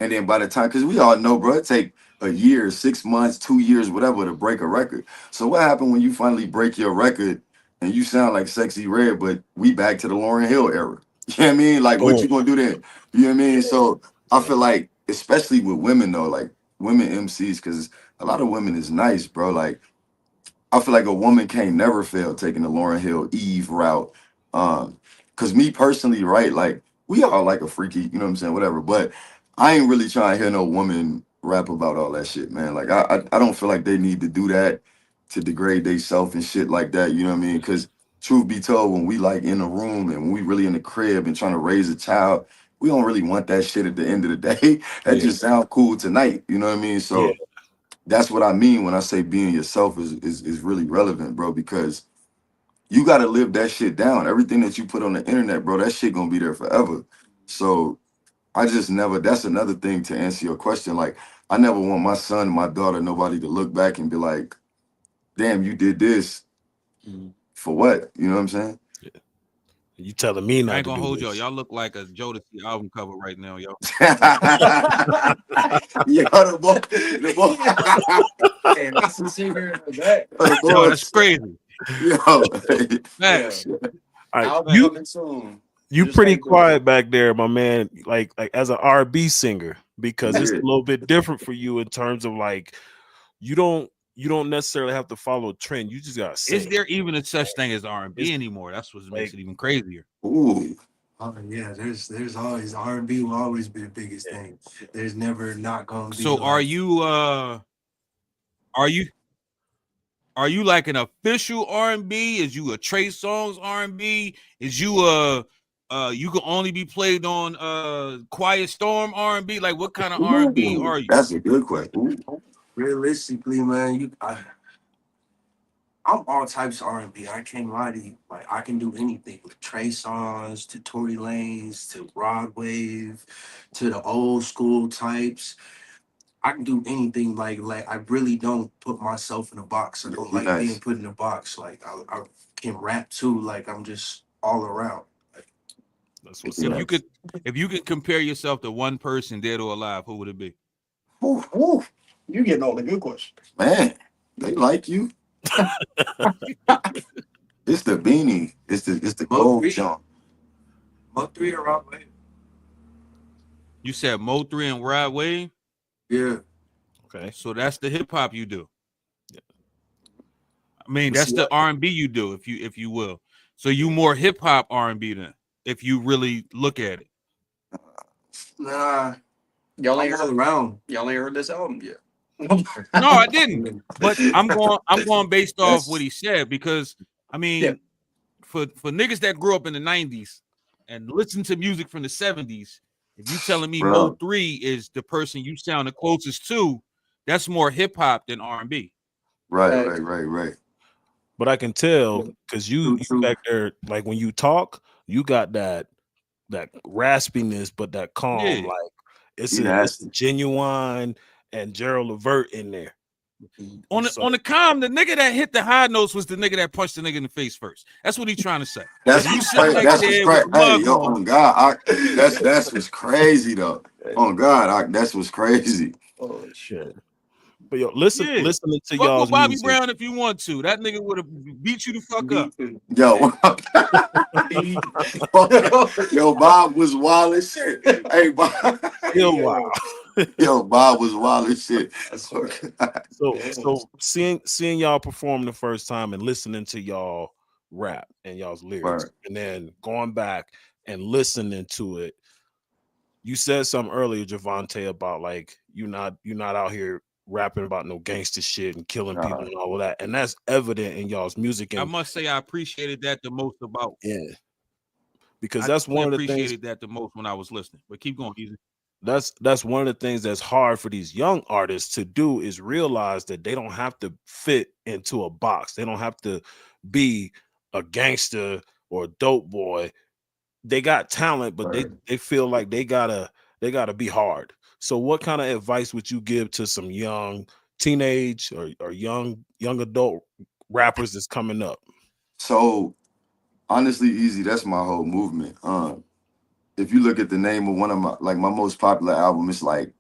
And then by the time, because we all know, bro, it take a year, 6 months, 2 years, whatever, to break a record. So what happened when you finally break your record and you sound like Sexy Red, but we back to the Lauryn Hill era? You know what I mean? Like, what you gonna do then? You know what I mean? So I feel like, especially with women though, like women MCs, because a lot of women is nice, bro. Like, I feel like a woman can't never fail taking the Lauryn Hill Eve route. Cause me personally, right, like we all like a freaky, you know what I'm saying, whatever. But I ain't really trying to hear no woman rap about all that shit, man. Like I don't feel like they need to do that to degrade themselves and shit like that. You know what I mean? Cause truth be told, when we like in a room and when we really in the crib and trying to raise a child, we don't really want that shit at the end of the day. That just sound cool tonight. You know what I mean? So that's what I mean when I say being yourself is really relevant, bro, because you got to live that shit down. Everything that you put on the internet, bro, that shit gonna be there forever. So I just never, that's another thing to answer your question. Like, I never want my son, my daughter, nobody to look back and be like, damn, you did this for what? You know what I'm saying? You telling me not I ain't to gonna do hold this. y'all. Y'all look like a Jodeci album cover right now, yo. Yo, the boy. Hey, that's the singer in the back. Yo, that's crazy. Yo, Facts. You soon. you Just pretty like quiet back there, my man. Like as an R&B singer, because it's a little bit different for you in terms of like you don't necessarily have to follow a trend. You just gotta sing. Is there even a such thing as R&B anymore? That's what makes it even crazier. Ooh. Oh yeah, there's always R&B will always be the biggest thing. There's never not gonna be. So are you like an official R&B? Is you a Trey Songz R&B? Is you you can only be played on Quiet Storm R&B? Like, what kind of R&B are you? That's a good question. Realistically, man, I'm all types of R&B. I can't lie to you. Like I can do anything with Trey Songz to Tory Lanez to Rod Wave to the old school types. I can do anything. Like I really don't put myself in a box. I don't like being put in a box. Like I can rap too. Like I'm just all around. That's what's if you could compare yourself to one person, dead or alive, who would it be? Ooh, you getting all the good questions. Man, they like you. It's the beanie. It's the gold jump. Mo3 or Rod Wave? You said Mo3 and Rod Wave? Yeah. Okay. So that's the hip hop you do. Yeah. I mean, that's the R&B you do, if you will. So you more hip hop R&B then, if you really look at it. Nah. Y'all ain't heard this album yet. No, I didn't. But I'm going based off what he said, because I mean, for niggas that grew up in the 90s and listen to music from the 70s, if you telling me Mo3 is the person you sound the closest to, that's more hip hop than R&B. Right. But I can tell because you back there, like when you talk, you got that raspiness, but that calm, like it's a Genuine and Gerald Levert in there. On the calm, the nigga that hit the high notes was the nigga that punched the nigga in the face first. That's what he's trying to say. That's what's crazy. Hey, yo, on God, that's what's crazy though. On God, that's what's crazy. Oh shit. But yo, listening to fuck y'all's with Bobby music. Brown if you want to. That nigga would have beat you the fuck up. Yo, Bob was wild as shit. Hey, Bob. Yo, Bob was wild as shit. So seeing y'all perform the first time and listening to y'all rap and y'all's lyrics, and then going back and listening to it. You said something earlier, Javonte, about like you're not out here rapping about no gangster shit and killing people and all of that, and that's evident in y'all's music. And I must say I appreciated that the most about. Yeah, because that's one of the things. Appreciated that the most when I was listening. But keep going, Easy. That's one of the things that's hard for these young artists to do is realize that they don't have to fit into a box. They don't have to be a gangster or a dope boy. They got talent, but they feel like they gotta be hard. So what kind of advice would you give to some young teenage or young adult rappers that's coming up? So honestly, Easy, that's my whole movement. If you look at the name of one of my most popular album, it's like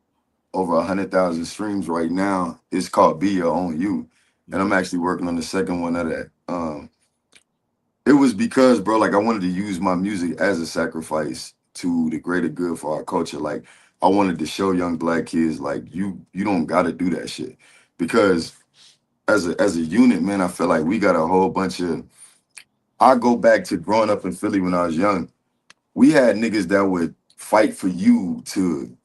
over 100,000 streams right now. It's called Be Your Own You. And I'm actually working on the second one of that. It was because, bro, like I wanted to use my music as a sacrifice to the greater good for our culture. Like I wanted to show young Black kids, like you don't gotta do that shit. Because as a unit, man, I feel like we got a whole bunch of, I go back to growing up in Philly when I was young. We had niggas that would fight for you to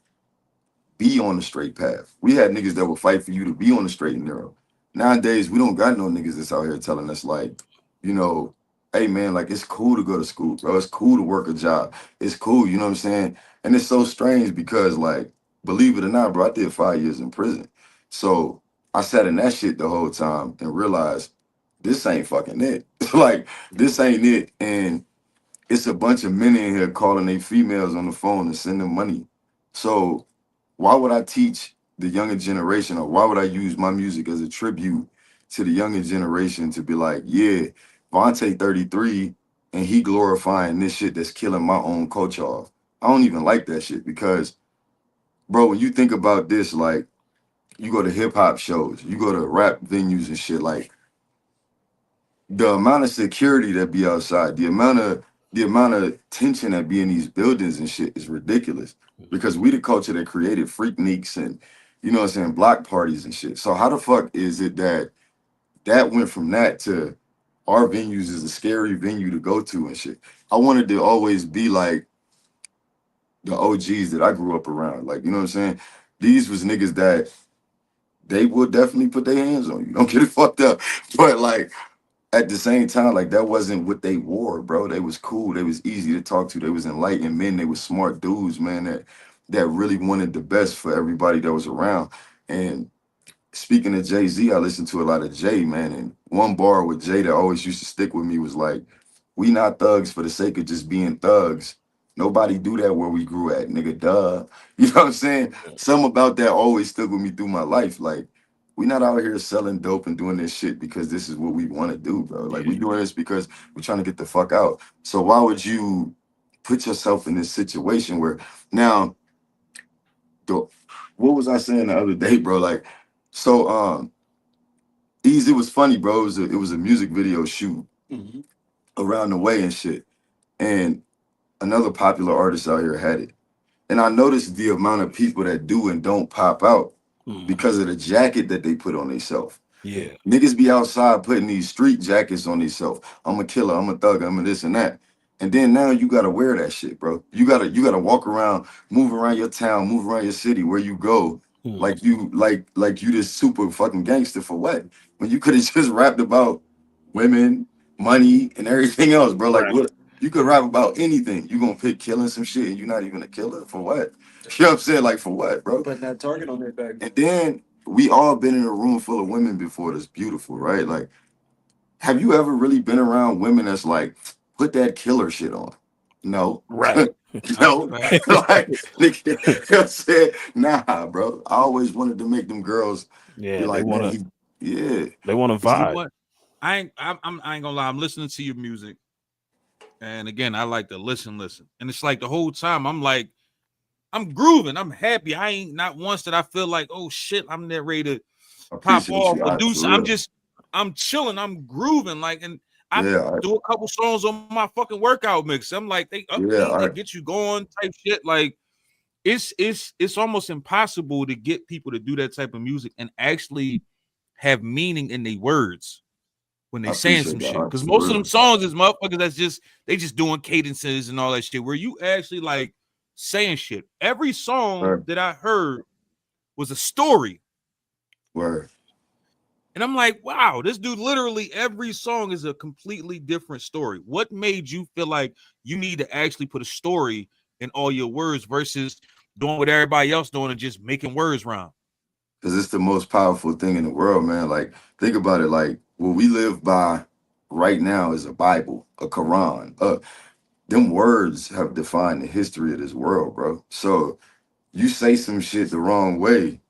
be on the straight path. We had niggas that would fight for you to be on the straight and narrow. Nowadays, we don't got no niggas that's out here telling us like, you know, hey man, like it's cool to go to school, bro. It's cool to work a job. It's cool, you know what I'm saying? And it's so strange because like, believe it or not, bro, I did 5 years in prison. So I sat in that shit the whole time and realized this ain't fucking it. Like, this ain't it. And it's a bunch of men in here calling their females on the phone and sending money. So why would I teach the younger generation, or why would I use my music as a tribute to the younger generation to be like, yeah, Vontae 33 and he glorifying this shit that's killing my own culture off. I don't even like that shit because, bro, when you think about this, like you go to hip hop shows, you go to rap venues and shit, like the amount of security that be outside, the amount of tension that be in these buildings and shit is ridiculous because we the culture that created Freakniks and, you know what I'm saying, block parties and shit. So how the fuck is it that went from that to our venues is a scary venue to go to and shit? I wanted to always be like the OGs that I grew up around. Like, you know what I'm saying? These was niggas that they would definitely put their hands on you. Don't get it fucked up. But like, at the same time, like that wasn't what they wore, bro. They was cool. They was easy to talk to. They was enlightened men. They was smart dudes, man, that really wanted the best for everybody that was around. And speaking of Jay-Z, I listened to a lot of Jay, man. And one bar with Jay that always used to stick with me was like, we not thugs for the sake of just being thugs. Nobody do that where we grew at, nigga, duh. You know what I'm saying? Something about that always stuck with me through my life. Like, we not out here selling dope and doing this shit because this is what we want to do, bro. Like, we doing this because we're trying to get the fuck out. So why would you put yourself in this situation where now, what was I saying the other day, bro? Like, so it was funny, bro. It was a music video shoot around the way and shit. And another popular artist out here had it. And I noticed the amount of people that do and don't pop out because of the jacket that they put on themselves. Yeah. Niggas be outside putting these street jackets on themselves. I'm a killer, I'm a thug, I'm a this and that. And then now you gotta wear that shit, bro. You gotta walk around, move around your town, move around your city, where you go, like you this super fucking gangster for what? When you could have just rapped about women, money, and everything else, bro. Like what? You could rap about anything. You gonna pick killing some shit and you're not even a killer for what? You know what I'm saying? Like for what, bro? Putting that target on their back. And then we all been in a room full of women before that's beautiful, right? Like, have you ever really been around women that's like, put that killer shit on? No. Right. No. Like, nigga, you know what I'm saying? Nah, bro. I always wanted to make them girls be like, they want to, yeah. They want to vibe. What? I ain't gonna lie. I'm listening to your music. And again, I like to listen. And it's like the whole time I'm like, I'm grooving. I'm happy. I ain't not once that I feel like, oh shit, I'm there ready to pop off or do something. I'm chilling. I'm grooving. Like, and I do a couple songs on my fucking workout mix. I'm like, they upbeat, they get you going type shit. Like, it's almost impossible to get people to do that type of music and actually have meaning in their words when they saying some shit. Because most of them songs is motherfuckers that's just they just doing cadences and all that shit. Where you actually like saying shit. Every song that I heard was a story. Word. And I'm like, wow, this dude literally every song is a completely different story. What made you feel like you need to actually put a story in all your words versus doing what everybody else doing and just making words rhyme? Because it's the most powerful thing in the world, man. Like, think about it. Like, what we live by right now is a Bible, a Quran. Them words have defined the history of this world, bro. So you say some shit the wrong way,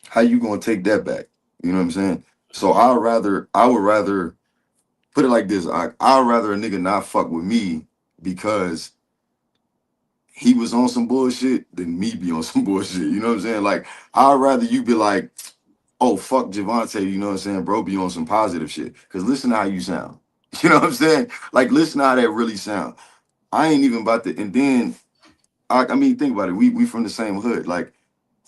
how you gonna take that back? You know what I'm saying? So I would rather put it like this. I'd rather a nigga not fuck with me because he was on some bullshit than me be on some bullshit. You know what I'm saying? Like, I'd rather you be like, oh, fuck Javonte, you know what I'm saying, bro, be on some positive shit. Because listen to how you sound. You know what I'm saying? Like, listen to how that really sound. I ain't even about to, and then, I mean, think about it. We from the same hood. Like,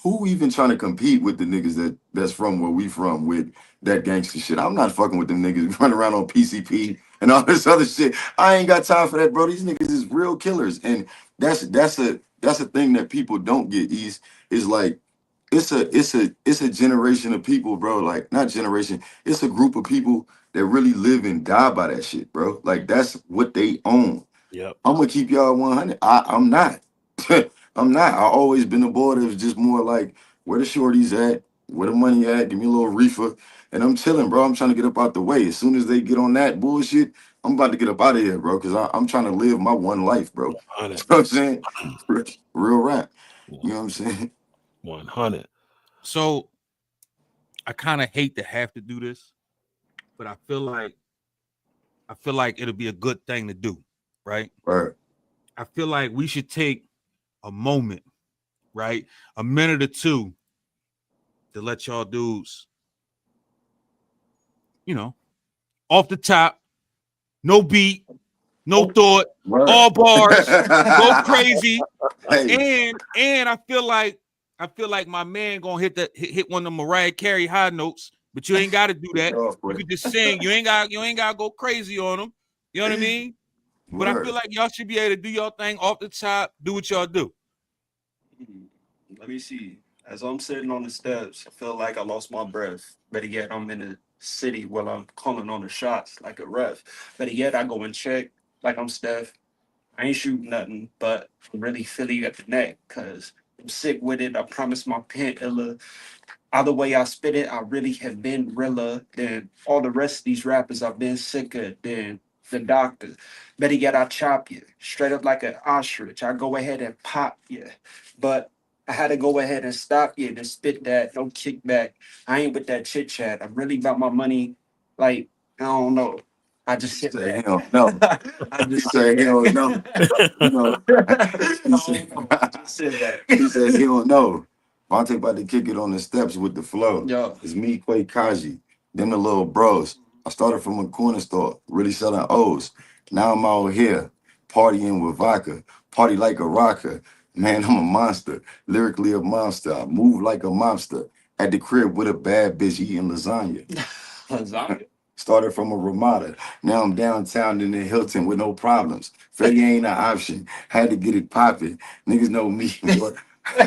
who even trying to compete with the niggas that's from where we from with that gangster shit? I'm not fucking with them niggas running around on PCP and all this other shit. I ain't got time for that, bro. These niggas is real killers. And that's a thing that people don't get, is like, it's a generation of people, bro. Like, not generation, it's a group of people that really live and die by that shit, bro. Like, that's what they own. Yep. I'm gonna keep y'all 100. I'm not. I'm not. I always been a boy that was just more like, where the shorties at, where the money at, give me a little reefer, and I'm chilling, bro. I'm trying to get up out the way. As soon as they get on that bullshit, I'm about to get up out of here, bro, because I'm trying to live my one life, bro. You know what I'm saying? Real rap. You know what I'm saying? 100. So I kind of hate to have to do this, but I feel like it'll be a good thing to do, right? Right. I feel like we should take a moment, right? A minute or two to let y'all dudes, you know, off the top, no beat, no thought, all bars, go crazy. Hey. And I feel like my man gonna hit one of the Mariah Carey high notes, but you ain't got to do that. You can just sing. You ain't got to go crazy on them. You know what I mean? But I feel like y'all should be able to do your thing off the top. Do what y'all do. Let me see. As I'm sitting on the steps, I feel like I lost my breath. Better yet, I'm in the city while I'm calling on the shots like a ref. Better yet, I go and check like I'm Steph. I ain't shooting nothing, but I'm really Philly at the neck because I'm sick with it. I promise my pen illa. Either way I spit it, I really have been realer than all the rest of these rappers. I've been sicker than the doctor. Better yet, I chop you straight up like an ostrich. I go ahead and pop you, but I had to go ahead and stop you to spit that. No kickback. I ain't with that chit chat. I'm really about my money. Like, I don't know. I just sit there. Hell no. I just say hell no. You know. He said he don't know. Vontae about to kick it on the steps with the flow. Yo. It's me, Quay Kaji. Them the little bros. I started from a corner store, really selling O's. Now I'm out here, partying with vodka. Party like a rocker. Man, I'm a monster. Lyrically a monster. I move like a mobster. At the crib with a bad bitch eating lasagna. Lasagna? Started from a Ramada. Now I'm downtown in the Hilton with no problems. Freddie ain't an option. Had to get it popping. Niggas know me. I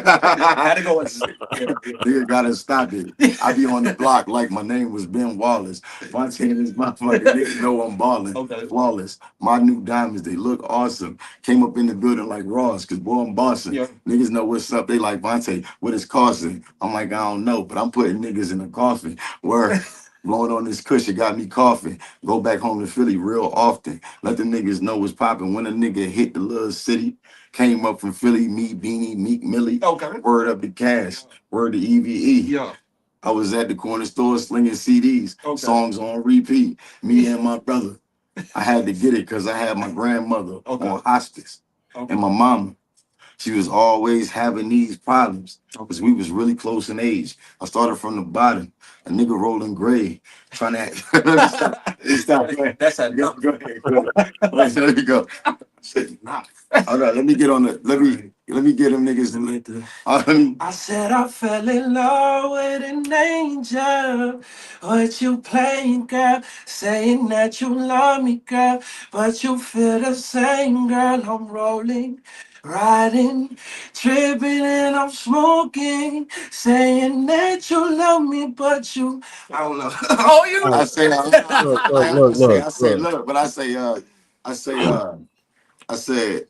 had to go and Nigga gotta stop it. I be on the block like my name was Ben Wallace. Vontae and this motherfucker, niggas know I'm balling. Okay. Flawless. My new diamonds, they look awesome. Came up in the building like Ross, cause boy, I'm bossing. Yeah. Niggas know what's up. They like, Vontae, what it's costing? I'm like, I don't know, but I'm putting niggas in a coffin. Word. Blowing on this cushion got me coughing. Go back home to Philly real often. Let the niggas know what's popping. When a nigga hit the little city, came up from Philly, me, Beanie, Meek, Millie. Okay. Word up the cash. Word to EVE. Yeah. I was at the corner store slinging CDs. Okay. Songs on repeat. Me and my brother. I had to get it because I had my grandmother on hospice. And my mama. She was always having these problems because we was really close in age. I started from the bottom, a nigga rolling gray, trying to stop. Stop. That's a Go ahead. There you go. Nah. Hold on, let me get on the let me get them niggas. I said I fell in love with an angel. What you playing, girl? Saying that you love me, girl, but you feel the same, girl. I'm rolling, riding, tripping, and I'm smoking. Saying that you love me, but you, I don't know. Oh, you. I say, Look. look, but I say, I said.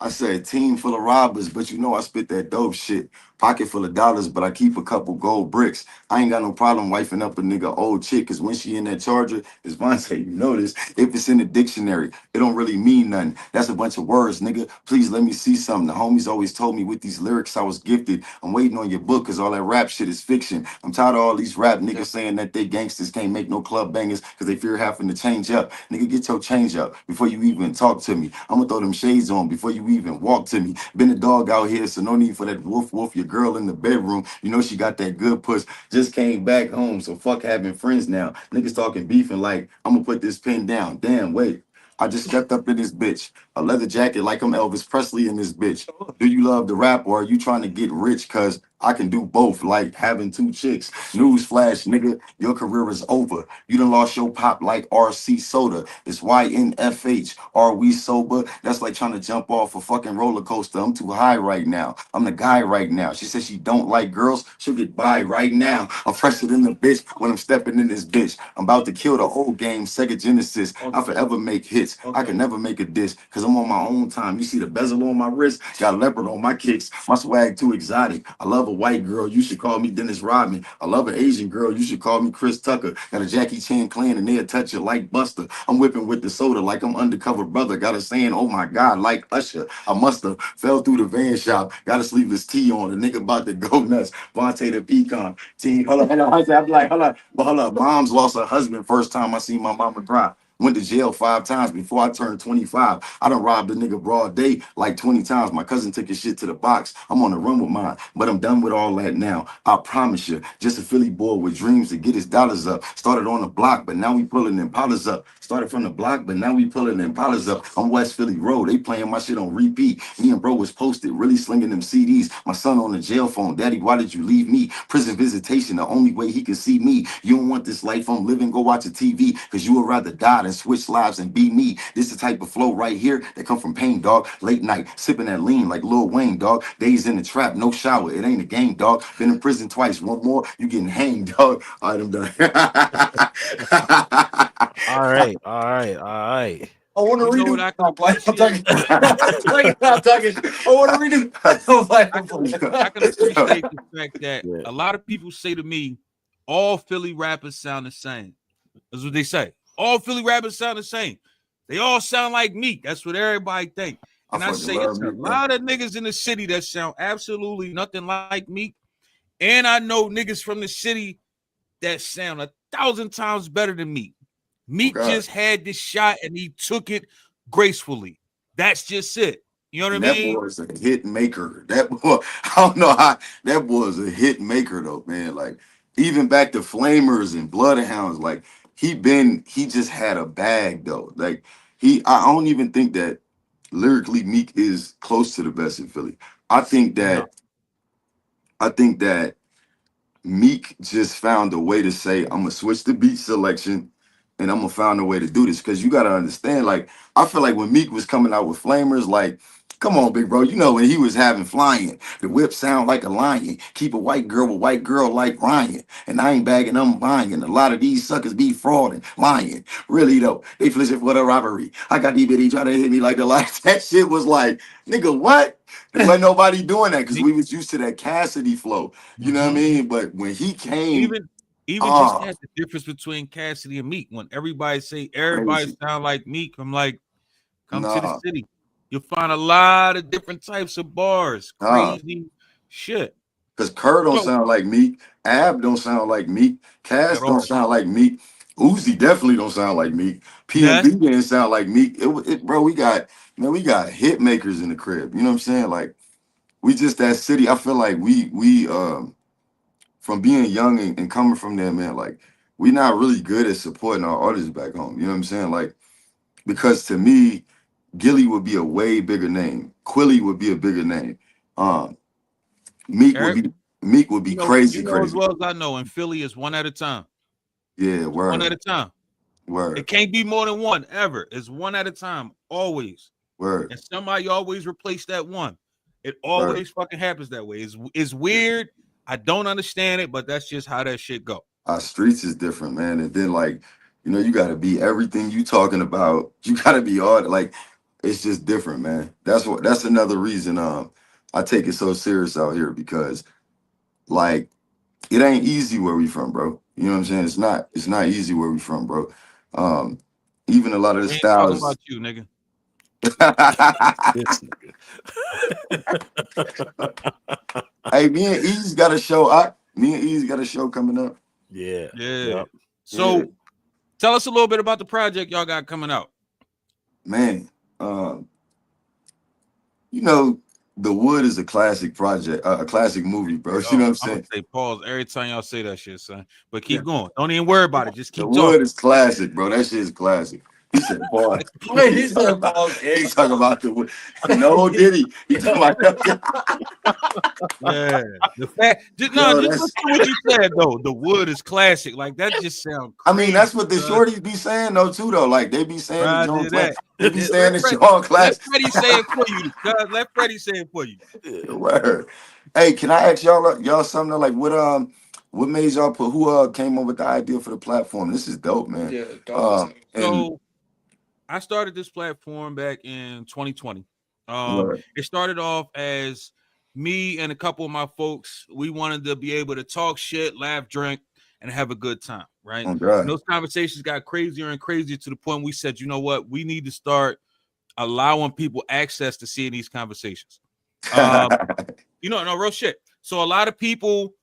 I said, team full of robbers, but you know I spit that dope shit. Pocket full of dollars, but I keep a couple gold bricks. I ain't got no problem wifing up a nigga old chick, cause when she in that charger, as Von say, you know this. If it's in the dictionary, it don't really mean nothing. That's a bunch of words, nigga. Please let me see something. The homies always told me with these lyrics I was gifted. I'm waiting on your book, cause all that rap shit is fiction. I'm tired of all these rap niggas saying that they gangsters can't make no club bangers cause they fear having to change up. Nigga, get your change up before you even talk to me. I'm gonna throw them shades on before you even walk to me. Been a dog out here, so no need for that woof woof. Your girl in the bedroom, you know she got that good puss. Just came back home, so fuck having friends now. Niggas talking beefing like I'm gonna put this pen down. Damn, wait. I just stepped up in this bitch. A leather jacket like I'm Elvis Presley in this bitch. Do you love the rap or are you trying to get rich? Cause I can do both, like having two chicks. Newsflash, nigga, your career is over. You done lost your pop like RC Soda. It's YNFH. Are we sober? That's like trying to jump off a fucking roller coaster. I'm too high right now. I'm the guy right now. She says she don't like girls. She'll get by right now. I'm fresher than the bitch when I'm stepping in this bitch. I'm about to kill the old game, Sega Genesis. I forever make hits. I can never make a diss because I'm on my own time. You see the bezel on my wrist? Got leopard on my kicks. My swag too exotic. I love a white girl. You should call me Dennis Rodman. I love an Asian girl. You should call me Chris Tucker. Got a Jackie Chan clan and they'll touch it like Buster. I'm whipping with the soda like I'm undercover brother. Got a saying, oh my God, like Usher. I must have fell through the van shop. Got a sleeveless tee on. The nigga about to go nuts. Vontae the pecan. Team, hold on. I'm like, hold up. Mom's lost her husband first time I see my mama cry. Went to jail 5 times before I turned 25. I done robbed a nigga broad day like 20 times. My cousin took his shit to the box. I'm on the run with mine, but I'm done with all that now. I promise you, just a Philly boy with dreams to get his dollars up. Started on the block, but now we pulling Impalas up. Started from the block, but now we pulling Impalas up. I'm West Philly Road. They playing my shit on repeat. Me and bro was posted, really slinging them CDs. My son on the jail phone. Daddy, why did you leave me? Prison visitation, the only way he can see me. You don't want this life I'm living, go watch a TV, because you would rather die than switch lives and be me. This the type of flow right here that come from pain, dog. Late night, sipping that lean like Lil Wayne, dog. Days in the trap, no shower. It ain't a game, dog. Been in prison twice. One more, you getting hanged, dog. All right, I'm done. All right. I want to You know redo. what I can No, I'm playing. I'm appreciate? talking. I'm talking. I want to redo. I'm playing. I'm playing. I can appreciate the fact that Yeah. a lot of people say to me, all Philly rappers sound the same. That's what they say. All Philly rappers sound the same. They all sound like Meek. That's what everybody think. I And I fucking say love it's a me, bro. lot of niggas in the city that sound absolutely nothing like Meek. And I know niggas from the city that sound 1,000 times better than Meek. Oh Meek God. just had this shot and he took it gracefully. That's just it. You know what And I that mean? boy is a hit maker. That boy, I don't know how that boy is a hit maker though, man. Like even back to Flamers and Bloodhounds, like he just had a bag though. Like I don't even think that lyrically Meek is close to the best in Philly. I think No. that I think that Meek just found a way to say, I'm gonna switch the beat selection and I'm gonna find a way to do this. Cause you gotta understand, like, I feel like when Meek was coming out with Flamers, like, come on, big bro. You know, when he was having flying, the whip sound like a lion. Keep a white girl with white girl like Ryan. And I ain't bagging, I'm buying. A lot of these suckers be frauding, lying. Really though, they flishing for the robbery. I got these bitty trying to hit me like the light. That shit was like, nigga, what? There wasn't nobody doing that because we was used to that Cassidy flow. You know what I Mhm. mean? But when he came, Even just ah, that the difference between Cassidy and Meek. When everybody say everybody crazy. sound like Meek, I'm like, come to the Nah, city. You'll find a lot of different types of bars, nah. crazy shit. Because Kerr don't So sound like Meek. Ab don't sound like Meek. Cass at don't all. sound like Meek. Uzi definitely don't sound like Meek. Yes. PMB didn't sound like Meek. Bro, we got hit makers in the crib. You know what I'm saying? Like we just that city. I feel like we from being young and coming from there, man, like we not really good at supporting our artists back home. You know what I'm saying? Like because to me, Gilly would be a way bigger name. Quilly would be a bigger name. Meek Eric, would be crazy, you know as crazy. well as I know, in Philly, it's one at a time. Yeah, One at a word, time. word, It can't be more than one ever. It's one at a time, always. word, And somebody always replace that one. It word. always fucking happens that way. It's weird. I don't understand it, but that's just how that shit go. Our streets is different, man. And then like, you know, you gotta be everything you talking about. You gotta be all like, it's just different, man. That's another reason I take it so serious out here, because like it ain't easy where we from, bro. You know what I'm saying? It's not easy where we from, bro. Even a lot of the We ain't talking styles. about you, nigga. This nigga. Hey, me and Ease got a show. Me and Ease got a show coming up. Yeah. Yeah. Yep. So Yeah. tell us a little bit about the project y'all got coming out. Man, you know, The Wood is a classic project, a classic movie, bro. You know what I'm I'm saying? gonna say pause every time y'all say that shit, son. But keep going. Don't even worry about it. Just The keep Wood talking. is classic, bro. That shit is classic. He said, boy. Wait, he said, pause. He's talking about The Wood. No, did he? He talking about Yeah. The fact, just Yo, listen to what you said though. The Wood is classic. Like that just sounds I crazy. mean, that's what the shorties be saying though, too, though. Like they be saying the John class. They be saying the John class. Let Freddie say it for you. God, let Freddie say it for you. Word. Hey, can I ask y'all something? Like, what made y'all put? Who came up with the idea for the platform? This is dope, man. Yeah, dope. So I started this platform back in 2020. It started off as me and a couple of my folks. We wanted to be able to talk shit, laugh, drink, and have a good time, right? And those conversations got crazier and crazier to the point we said, you know what, we need to start allowing people access to seeing these conversations. You know, no real shit. So a lot of people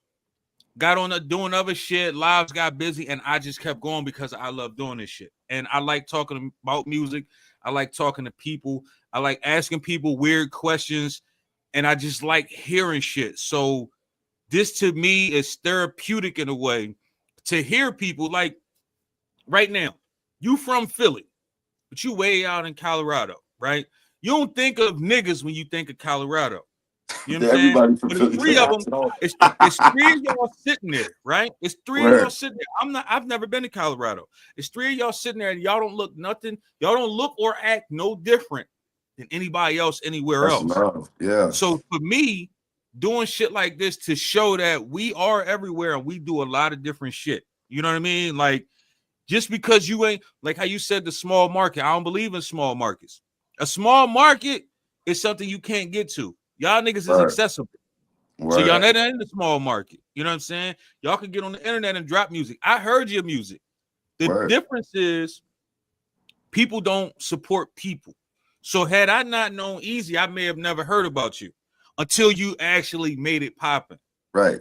got on doing other shit, lives got busy, and I just kept going because I love doing this shit. And I like talking about music. I like talking to people. I like asking people weird questions, and I just like hearing shit. So this to me is therapeutic in a way to hear people. Like right now, you from Philly, but you way out in Colorado, right? You don't think of niggas when you think of Colorado. You know what I'm saying? But it's three of them. It's three of y'all sitting there, right? It's three of y'all sitting there. I've never been to Colorado. It's three of y'all sitting there, and y'all don't look nothing. Y'all don't look or act no different than anybody else anywhere else. Yeah. So for me, doing shit like this to show that we are everywhere and we do a lot of different shit. You know what I mean? Like just because you ain't like how you said the small market. I don't believe in small markets. A small market is something you can't get to. Y'all niggas is accessible. So y'all not in the small market. You know what I'm saying? Y'all can get on the internet and drop music. I heard your music. The difference is people don't support people. So had I not known Easy, I may have never heard about you until you actually made it popping. Right.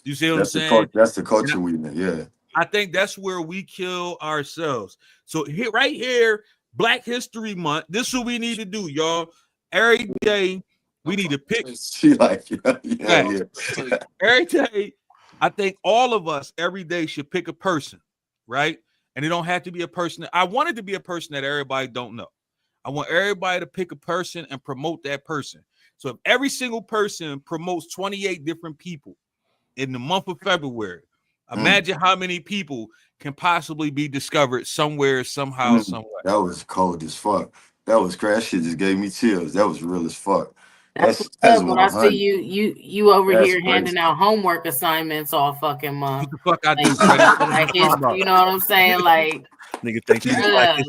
You see what I'm saying? That's the culture we in. Yeah. I think that's where we kill ourselves. So here, right here, Black History Month. This is what we need to do, y'all. Every day we need to pick. She like, yeah. Every day, I think all of us every day should pick a person, right? And it don't have to be a person. I want it to be a person that everybody don't know. I want everybody to pick a person and promote that person. So if every single person promotes 28 different people in the month of February, imagine how many people can possibly be discovered somewhere, somehow, somewhere. That was cold as fuck. That was crazy. That shit just gave me chills. That was real as fuck. That's but I see you over here handing out homework assignments all fucking month. What the fuck I do? You know what I'm saying? Like, nigga think he's I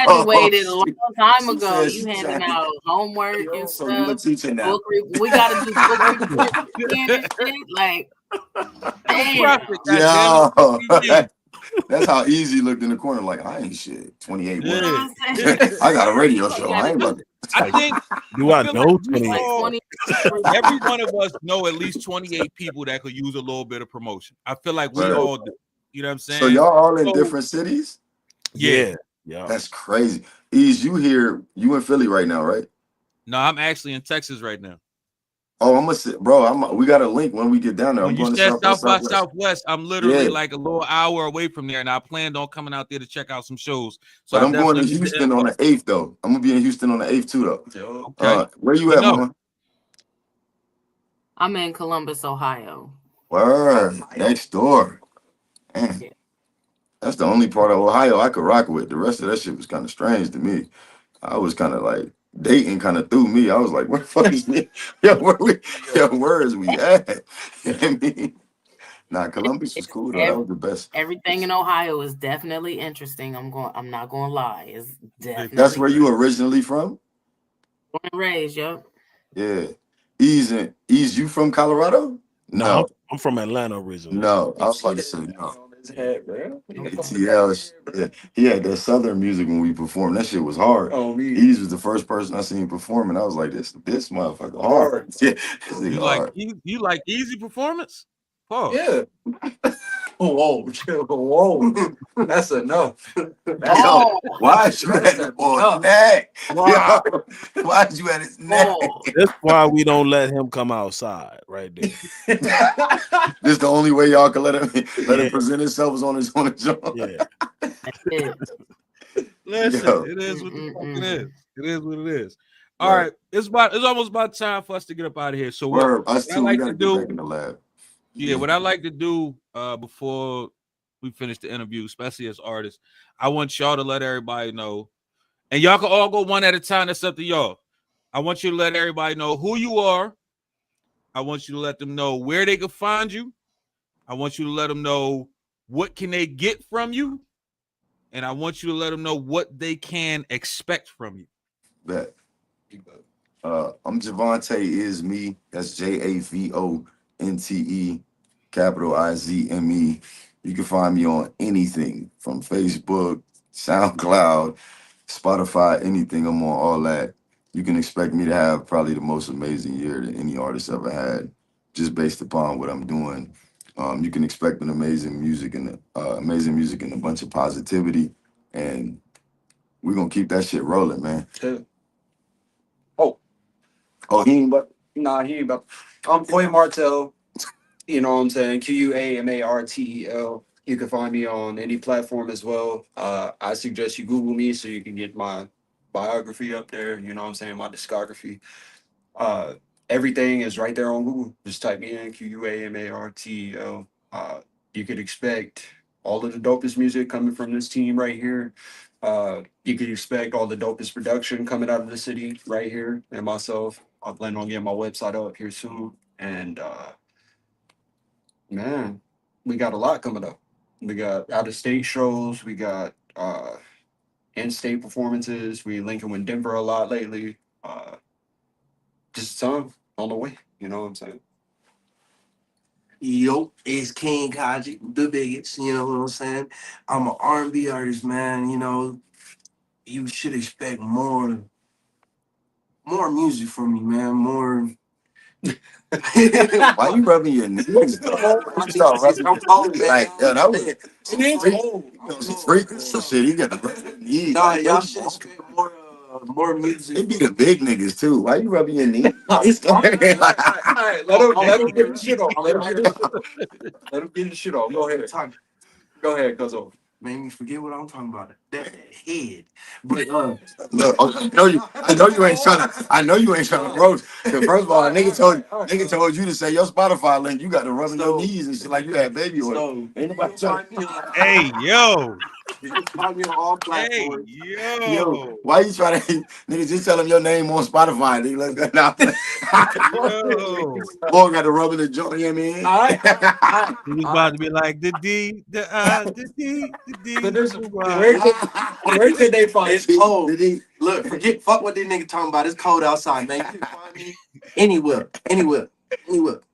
graduated a long time ago. You handing out homework and stuff. You a teacher now. We gotta do book and shit. Like, damn. That's how Easy looked in the corner. Like, I ain't shit. 28. I got a radio show. I ain't about to. I think. Do I know 28? Every one of us know at least 28 people that could use a little bit of promotion. I feel like we all do. You know what I'm saying? So y'all all in different cities? Yeah. That's crazy. Ease, you in Philly right now, right? No, I'm actually in Texas right now. Oh, I'm gonna sit, bro. We got a link when we get down there. When I'm you going to said South by South by Southwest. Southwest, I'm literally Yeah. like a little hour away from there, and I planned on coming out there to check out some shows. So But I I'm going to definitely need the Houston on info. the 8th, though. I'm gonna be in Houston on the 8th too, though. Okay. Where you We at, know. Mama? I'm in Columbus, Ohio. Word, next door. Man, Yeah. that's the only part of Ohio I could rock with. The rest of that shit was kind of strange to me. I was kind of like dating kind of threw me. I was like, where the fuck is me? Where is we at? You know what I mean? Nah, Columbus was cool though. That was the best. Everything in Ohio is definitely interesting. I'm not gonna lie. It's definitely That's where you originally from? born and raised, yep. Yeah. Ease, you from Colorado? No, I'm from Atlanta originally. No, I was about to say no. Head, bro. ATL, yeah, he had that southern music when we performed. That shit was hard. Oh, me. Ease was the first person I seen perform, and I was like, this motherfucker hard. Yeah, this nigga hard. You like easy performance? Pause. Yeah. Whoa, chill. Whoa. That's enough. Yo, why is you at his boy neck? Wow. Yo, why is you at his neck? That's why we don't let him come outside right there. This is the only way y'all can let him present himself is on his job. Yeah. Listen, Yo. it is what the fuck it is. It is what it is. All right, it's almost about time for us to get up out of here. So what Us I too, like we gotta to get do, back in the lab. yeah, what I like to do before we finish the interview, especially as artists, I want y'all to let everybody know, and y'all can all go one at a time. That's up to y'all. I want you to let everybody know who you are. I want you to let them know where they can find you. I want you to let them know what can they get from you, and I want you to let them know what they can expect from you. Bet. I'm Javonte IZ ME. That's JAVONTE, capital IZME. You can find me on anything from Facebook, SoundCloud, Spotify, anything. I'm on all that. You can expect me to have probably the most amazing year that any artist ever had, just based upon what I'm doing. You can expect an amazing music and a bunch of positivity, and we're gonna keep that shit rolling, man. Oh, he ain't but Nah, he ain't about. I'm Quay Martel. You know what I'm saying? QUAMARTEL. You can find me on any platform as well. I suggest you Google me so you can get my biography up there. You know what I'm saying? My discography. Everything is right there on Google. Just type me in QUAMARTEL. You could expect all of the dopest music coming from this team right here. You could expect all the dopest production coming out of the city right here, and myself. I plan on getting my website up here soon, and man, we got a lot coming up. We got out of state shows, we got in-state performances. We linking with Denver a lot lately. Just some on the way. You know what I'm saying? Yo, it's King Kaji, the biggest, you know what I'm saying? I'm an R&B artist, man, you know. You should expect more music from me, man. More. why you rubbing your knees? You start rubbing your knees. Like, yo, that was some freaking shit. You got to rub your knees. Nah, y'all should expect more music. It be the big niggas too. Why you rubbing your knees? It's all right, let him get the shit off. Let him get the shit off. Go ahead. Go ahead, Cuzzo. Made me forget what I'm talking about. That's that head. But Look, I know you ain't trying to roast. Cause first of all, a nigga told you to say your Spotify link. You got to rub your knees and shit like you had baby oil. so, Ain't nobody trying. Hey, yo. Find me on all Hey, platforms. yo. Why you trying to nigga just tell him your name on Spotify? Nigga, like that now. Yo. Boy got to rub in the joint. You know what I mean? All right. He was about to be like the D, the I, the D, the D. So there's the where could they find It's cold. Look, fuck what this nigga talking about. It's cold outside, man. You can find me anywhere.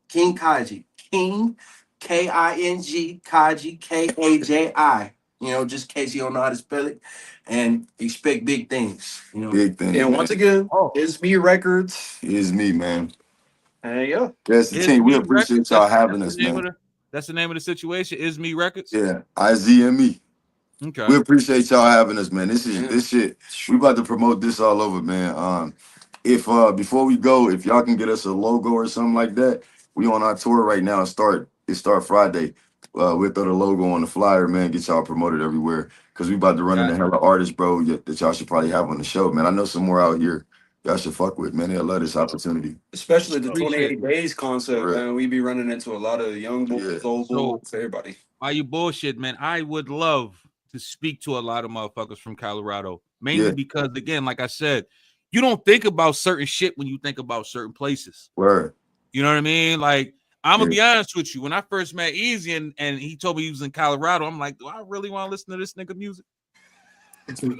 King Kaji. King, King, Kaji, Kaji. You know, just in case you don't know how to spell it. And expect big things. You know. Big thing. And once again, IZ ME Records. IZ ME, man. There you go. That's the team. We appreciate y'all having us, man. That's the name of the situation. IZ ME Records. Yeah, IZME. Okay. We appreciate y'all having us, man. This shit. We about to promote this all over, man. if before we go, if y'all can get us a logo or something like that, we on our tour right now. Start Friday. We'll throw the logo on the flyer, man. Get y'all promoted everywhere because we about to run into hella artists, bro. That y'all should probably have on the show, man. I know some more out here y'all should fuck with, man. They'll love this opportunity. Especially the 28 days concept, man. We be running into a lot of young boys, old boys, everybody. Why you bullshit, man? I would love to speak to a lot of motherfuckers from Colorado, mainly because, again, like I said, you don't think about certain shit when you think about certain places. Word. You know what I mean? Like, I'm gonna be honest with you. When I first met Easy and he told me he was in Colorado, I'm like, do I really want to listen to this nigga music? I'm gonna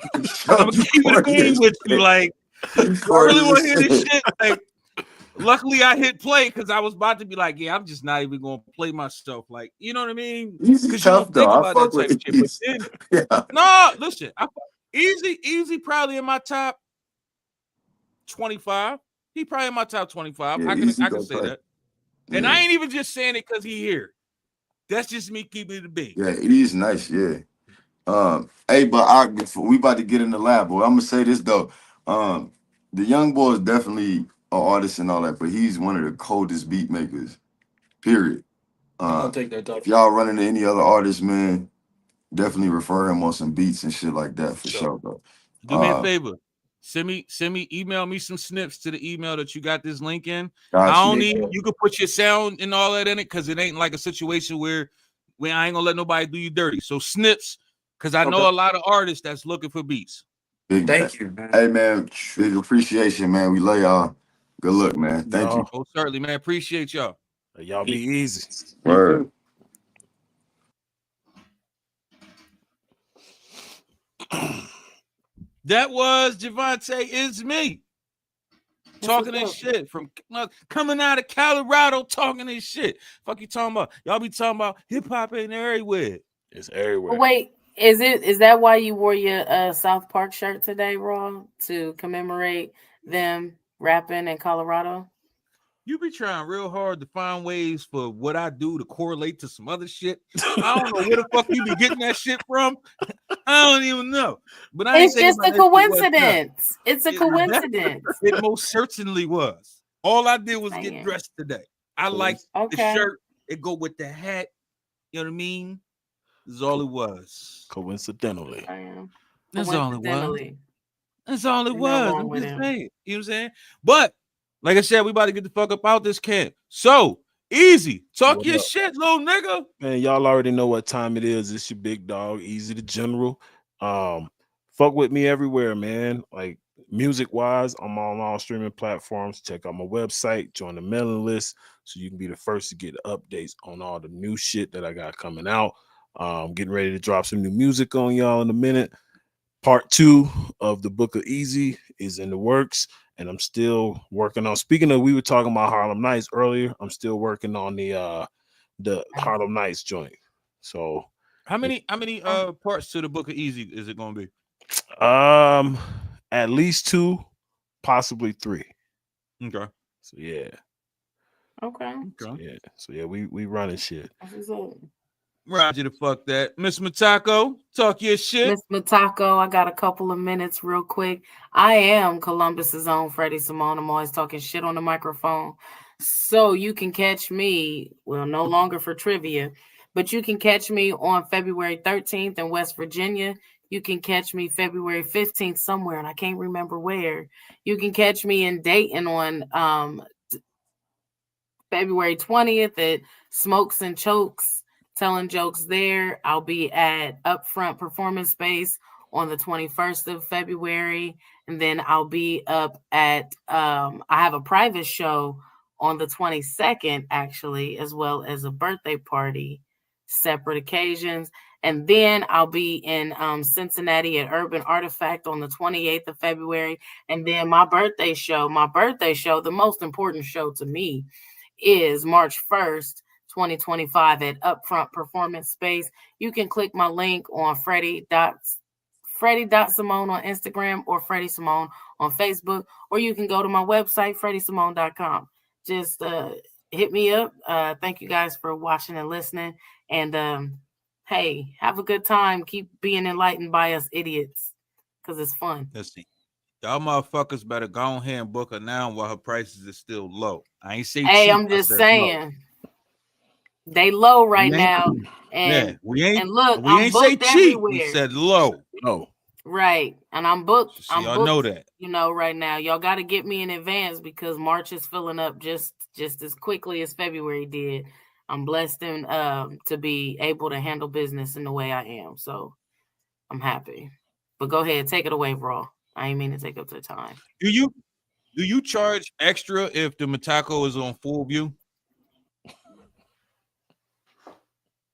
keep it a bean with you. Like, do I really want to hear this shit? Like, luckily I hit play because I was about to be like, yeah, I'm just not even gonna play myself. Like, you know what I mean? Because you don't think about that type of shit. But then, no, listen, Easy probably in my top 25. He probably in my top 25. I can say that. And I ain't even just saying it because he here. That's just me keeping it a beat. Yeah, it is nice. Yeah. Hey, but we about to get in the lab, boy. I'm gonna say this though. The young boy is definitely an artist and all that, but he's one of the coldest beat makers. Period. I'll take that. If y'all run into any other artists, man, definitely refer him on some beats and shit like that for sure, bro. Do me a favor. Email me some snips to the email that you got this link in. You could put your sound and all that in it because it ain't like a situation where I ain't gonna let nobody do you dirty. So snips, because I know a lot of artists that's looking for beats. Thank you, man. Hey, man, big appreciation, man. We love y'all. Good luck, man. Thank you. Oh, certainly, man. Appreciate y'all. Y'all be easy. Word. That was Javonte IZ ME talking this shit from coming out of Colorado, talking this shit. Fuck you talking about? Y'all be talking about hip hop ain't everywhere. It's everywhere. Wait, is that why you wore your South Park shirt today, Raw, to commemorate them rapping in Colorado? You be trying real hard to find ways for what I do to correlate to some other shit. I don't know where the fuck you be getting that shit from. I don't even know. But It's just a coincidence. It's a coincidence. It most certainly was. All I did was get dressed today. I like the shirt. It go with the hat. You know what I mean? That's all it was. Coincidentally. That's all it was. That's all it was. I'm just saying. You know what I'm saying? But like I said, we about to get the fuck up out this camp. So Easy, talk your shit, little nigga. Man, y'all already know what time it is. It's your big dog, Easy the General. Fuck with me everywhere, man. Like music wise, I'm on all streaming platforms. Check out my website, join the mailing list, so you can be the first to get updates on all the new shit that I got coming out. Getting ready to drop some new music on y'all in a minute. Part 2 of the Book of Easy is in the works, and I'm still working on. Speaking of, we were talking about Harlem Nights earlier. I'm still working on the Harlem Nights joint. So how many parts to the Book of Easy is it going to be? At least 2, possibly 3. Okay. So yeah. Okay. So, yeah. So yeah, we running shit. Roger the fuck that. Miss Matako, talk your shit. Miss Matako, I got a couple of minutes real quick. I am Columbus's own Freddie Simone. I'm always talking shit on the microphone. So you can catch me, well, no longer for trivia, but you can catch me on February 13th in West Virginia. You can catch me February 15th somewhere, and I can't remember where. You can catch me in Dayton on February 20th at Smokes and Chokes, telling jokes there. I'll be at Upfront Performance Space on the 21st of February. And then I'll be up at, I have a private show on the 22nd, actually, as well as a birthday party, separate occasions. And then I'll be in Cincinnati at Urban Artifact on the 28th of February. And then my birthday show, the most important show to me, is March 1st, 2025 at Upfront Performance Space. You can click my link on Freddie.Simone on Instagram or Freddie Simone on Facebook, or you can go to my website, freddiesimone.com. Just hit me up. Thank you guys for watching and listening. And hey, have a good time. Keep being enlightened by us idiots, because it's fun. Let's see. Y'all motherfuckers better go ahead and book her now while her prices is still low. I ain't say Hey, cheap. I'm just I said saying they low right we ain't, now. yeah, And look, we I'm ain't say booked cheap. We everywhere. said low. No. Right. And I'm booked. So I'm y'all booked, know that. you know, right now. Y'all got to get me in advance because March is filling up just as quickly as February did. I'm blessed and to be able to handle business in the way I am. So I'm happy. But go ahead, take it away, Raw. I ain't mean to take up the time. Do you charge extra if the Matako is on full view?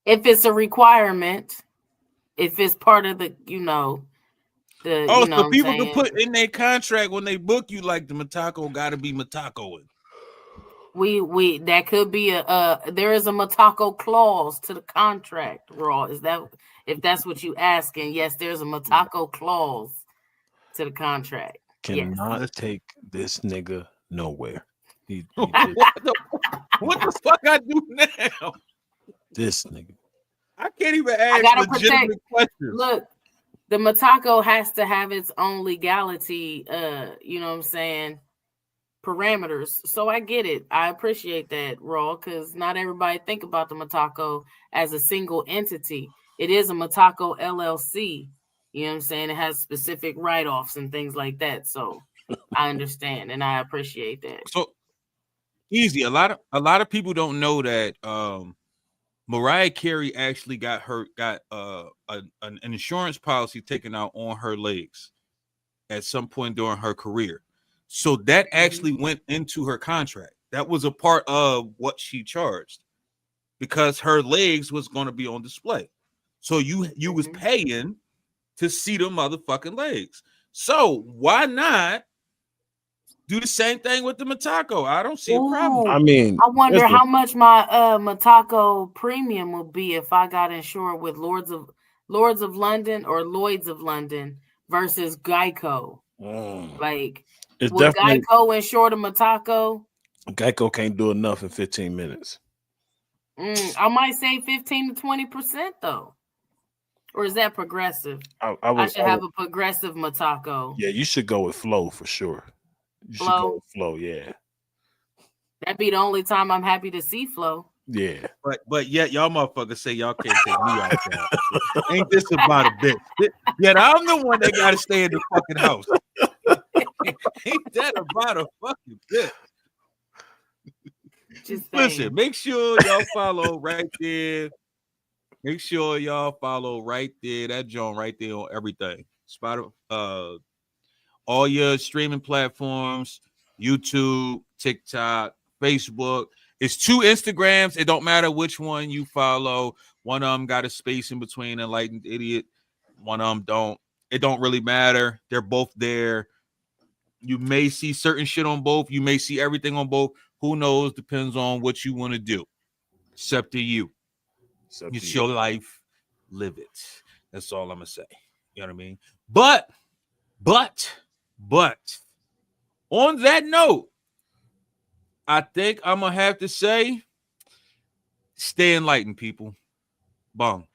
If it's a requirement, if it's part of the, you know, Oh, know so what I'm people can saying? put in their contract when they book you like the Matako got to be Matakoing. We that could be there is a Matako clause to the contract, Raw. Is that if that's what you asking? Yes, there's a Matako clause to the contract. Cannot Yes. take this nigga nowhere. He what, just, what the fuck I do now? this nigga. I can't even I ask gotta legitimate questions. Look, the Matako has to have its own legality, you know what I'm saying, parameters. So I get it. I appreciate that, Raw, because not everybody think about the Matako as a single entity. It is a Matako LLC. You know what I'm saying? It has specific write-offs and things like that. So I understand and I appreciate that. So easy. A lot of people don't know that Mariah Carey actually got an insurance policy taken out on her legs at some point during her career. So that actually went into her contract. That was a part of what she charged because her legs was going to be on display. So you was paying to see the motherfucking legs. So why not do the same thing with the Matako? I don't see a problem. I mean, I wonder how much my Matako premium will be if I got insured with Lords of London or Lloyd's of London versus Geico. Like, it's would definitely Geico insure the Matako? Geico can't do enough in 15 minutes. I might say 15 to 20% though. Or is that progressive? I should have a progressive Matako. Yeah, you should go with Flow for sure. You should go with Flow, yeah. That'd be the only time I'm happy to see Flow. Yeah. But yet y'all motherfuckers say y'all can't take me out there. Ain't this about a bitch? Yet I'm the one that gotta stay in the fucking house. Ain't that about a fucking bitch? Listen, make sure y'all follow right there. Make sure y'all follow right there. That joint right there on everything. Spotify, all your streaming platforms, YouTube, TikTok, Facebook. It's 2 Instagrams. It don't matter which one you follow. One of them got a space in between Enlightened Idiot. One of them don't. It don't really matter. They're both there. You may see certain shit on both. You may see everything on both. Who knows? Depends on what you want to do. It's up to you. It's your life. Live it. That's all I'm going to say. You know what I mean? But, on that note, I think I'm going to have to say, stay enlightened, people. Bong.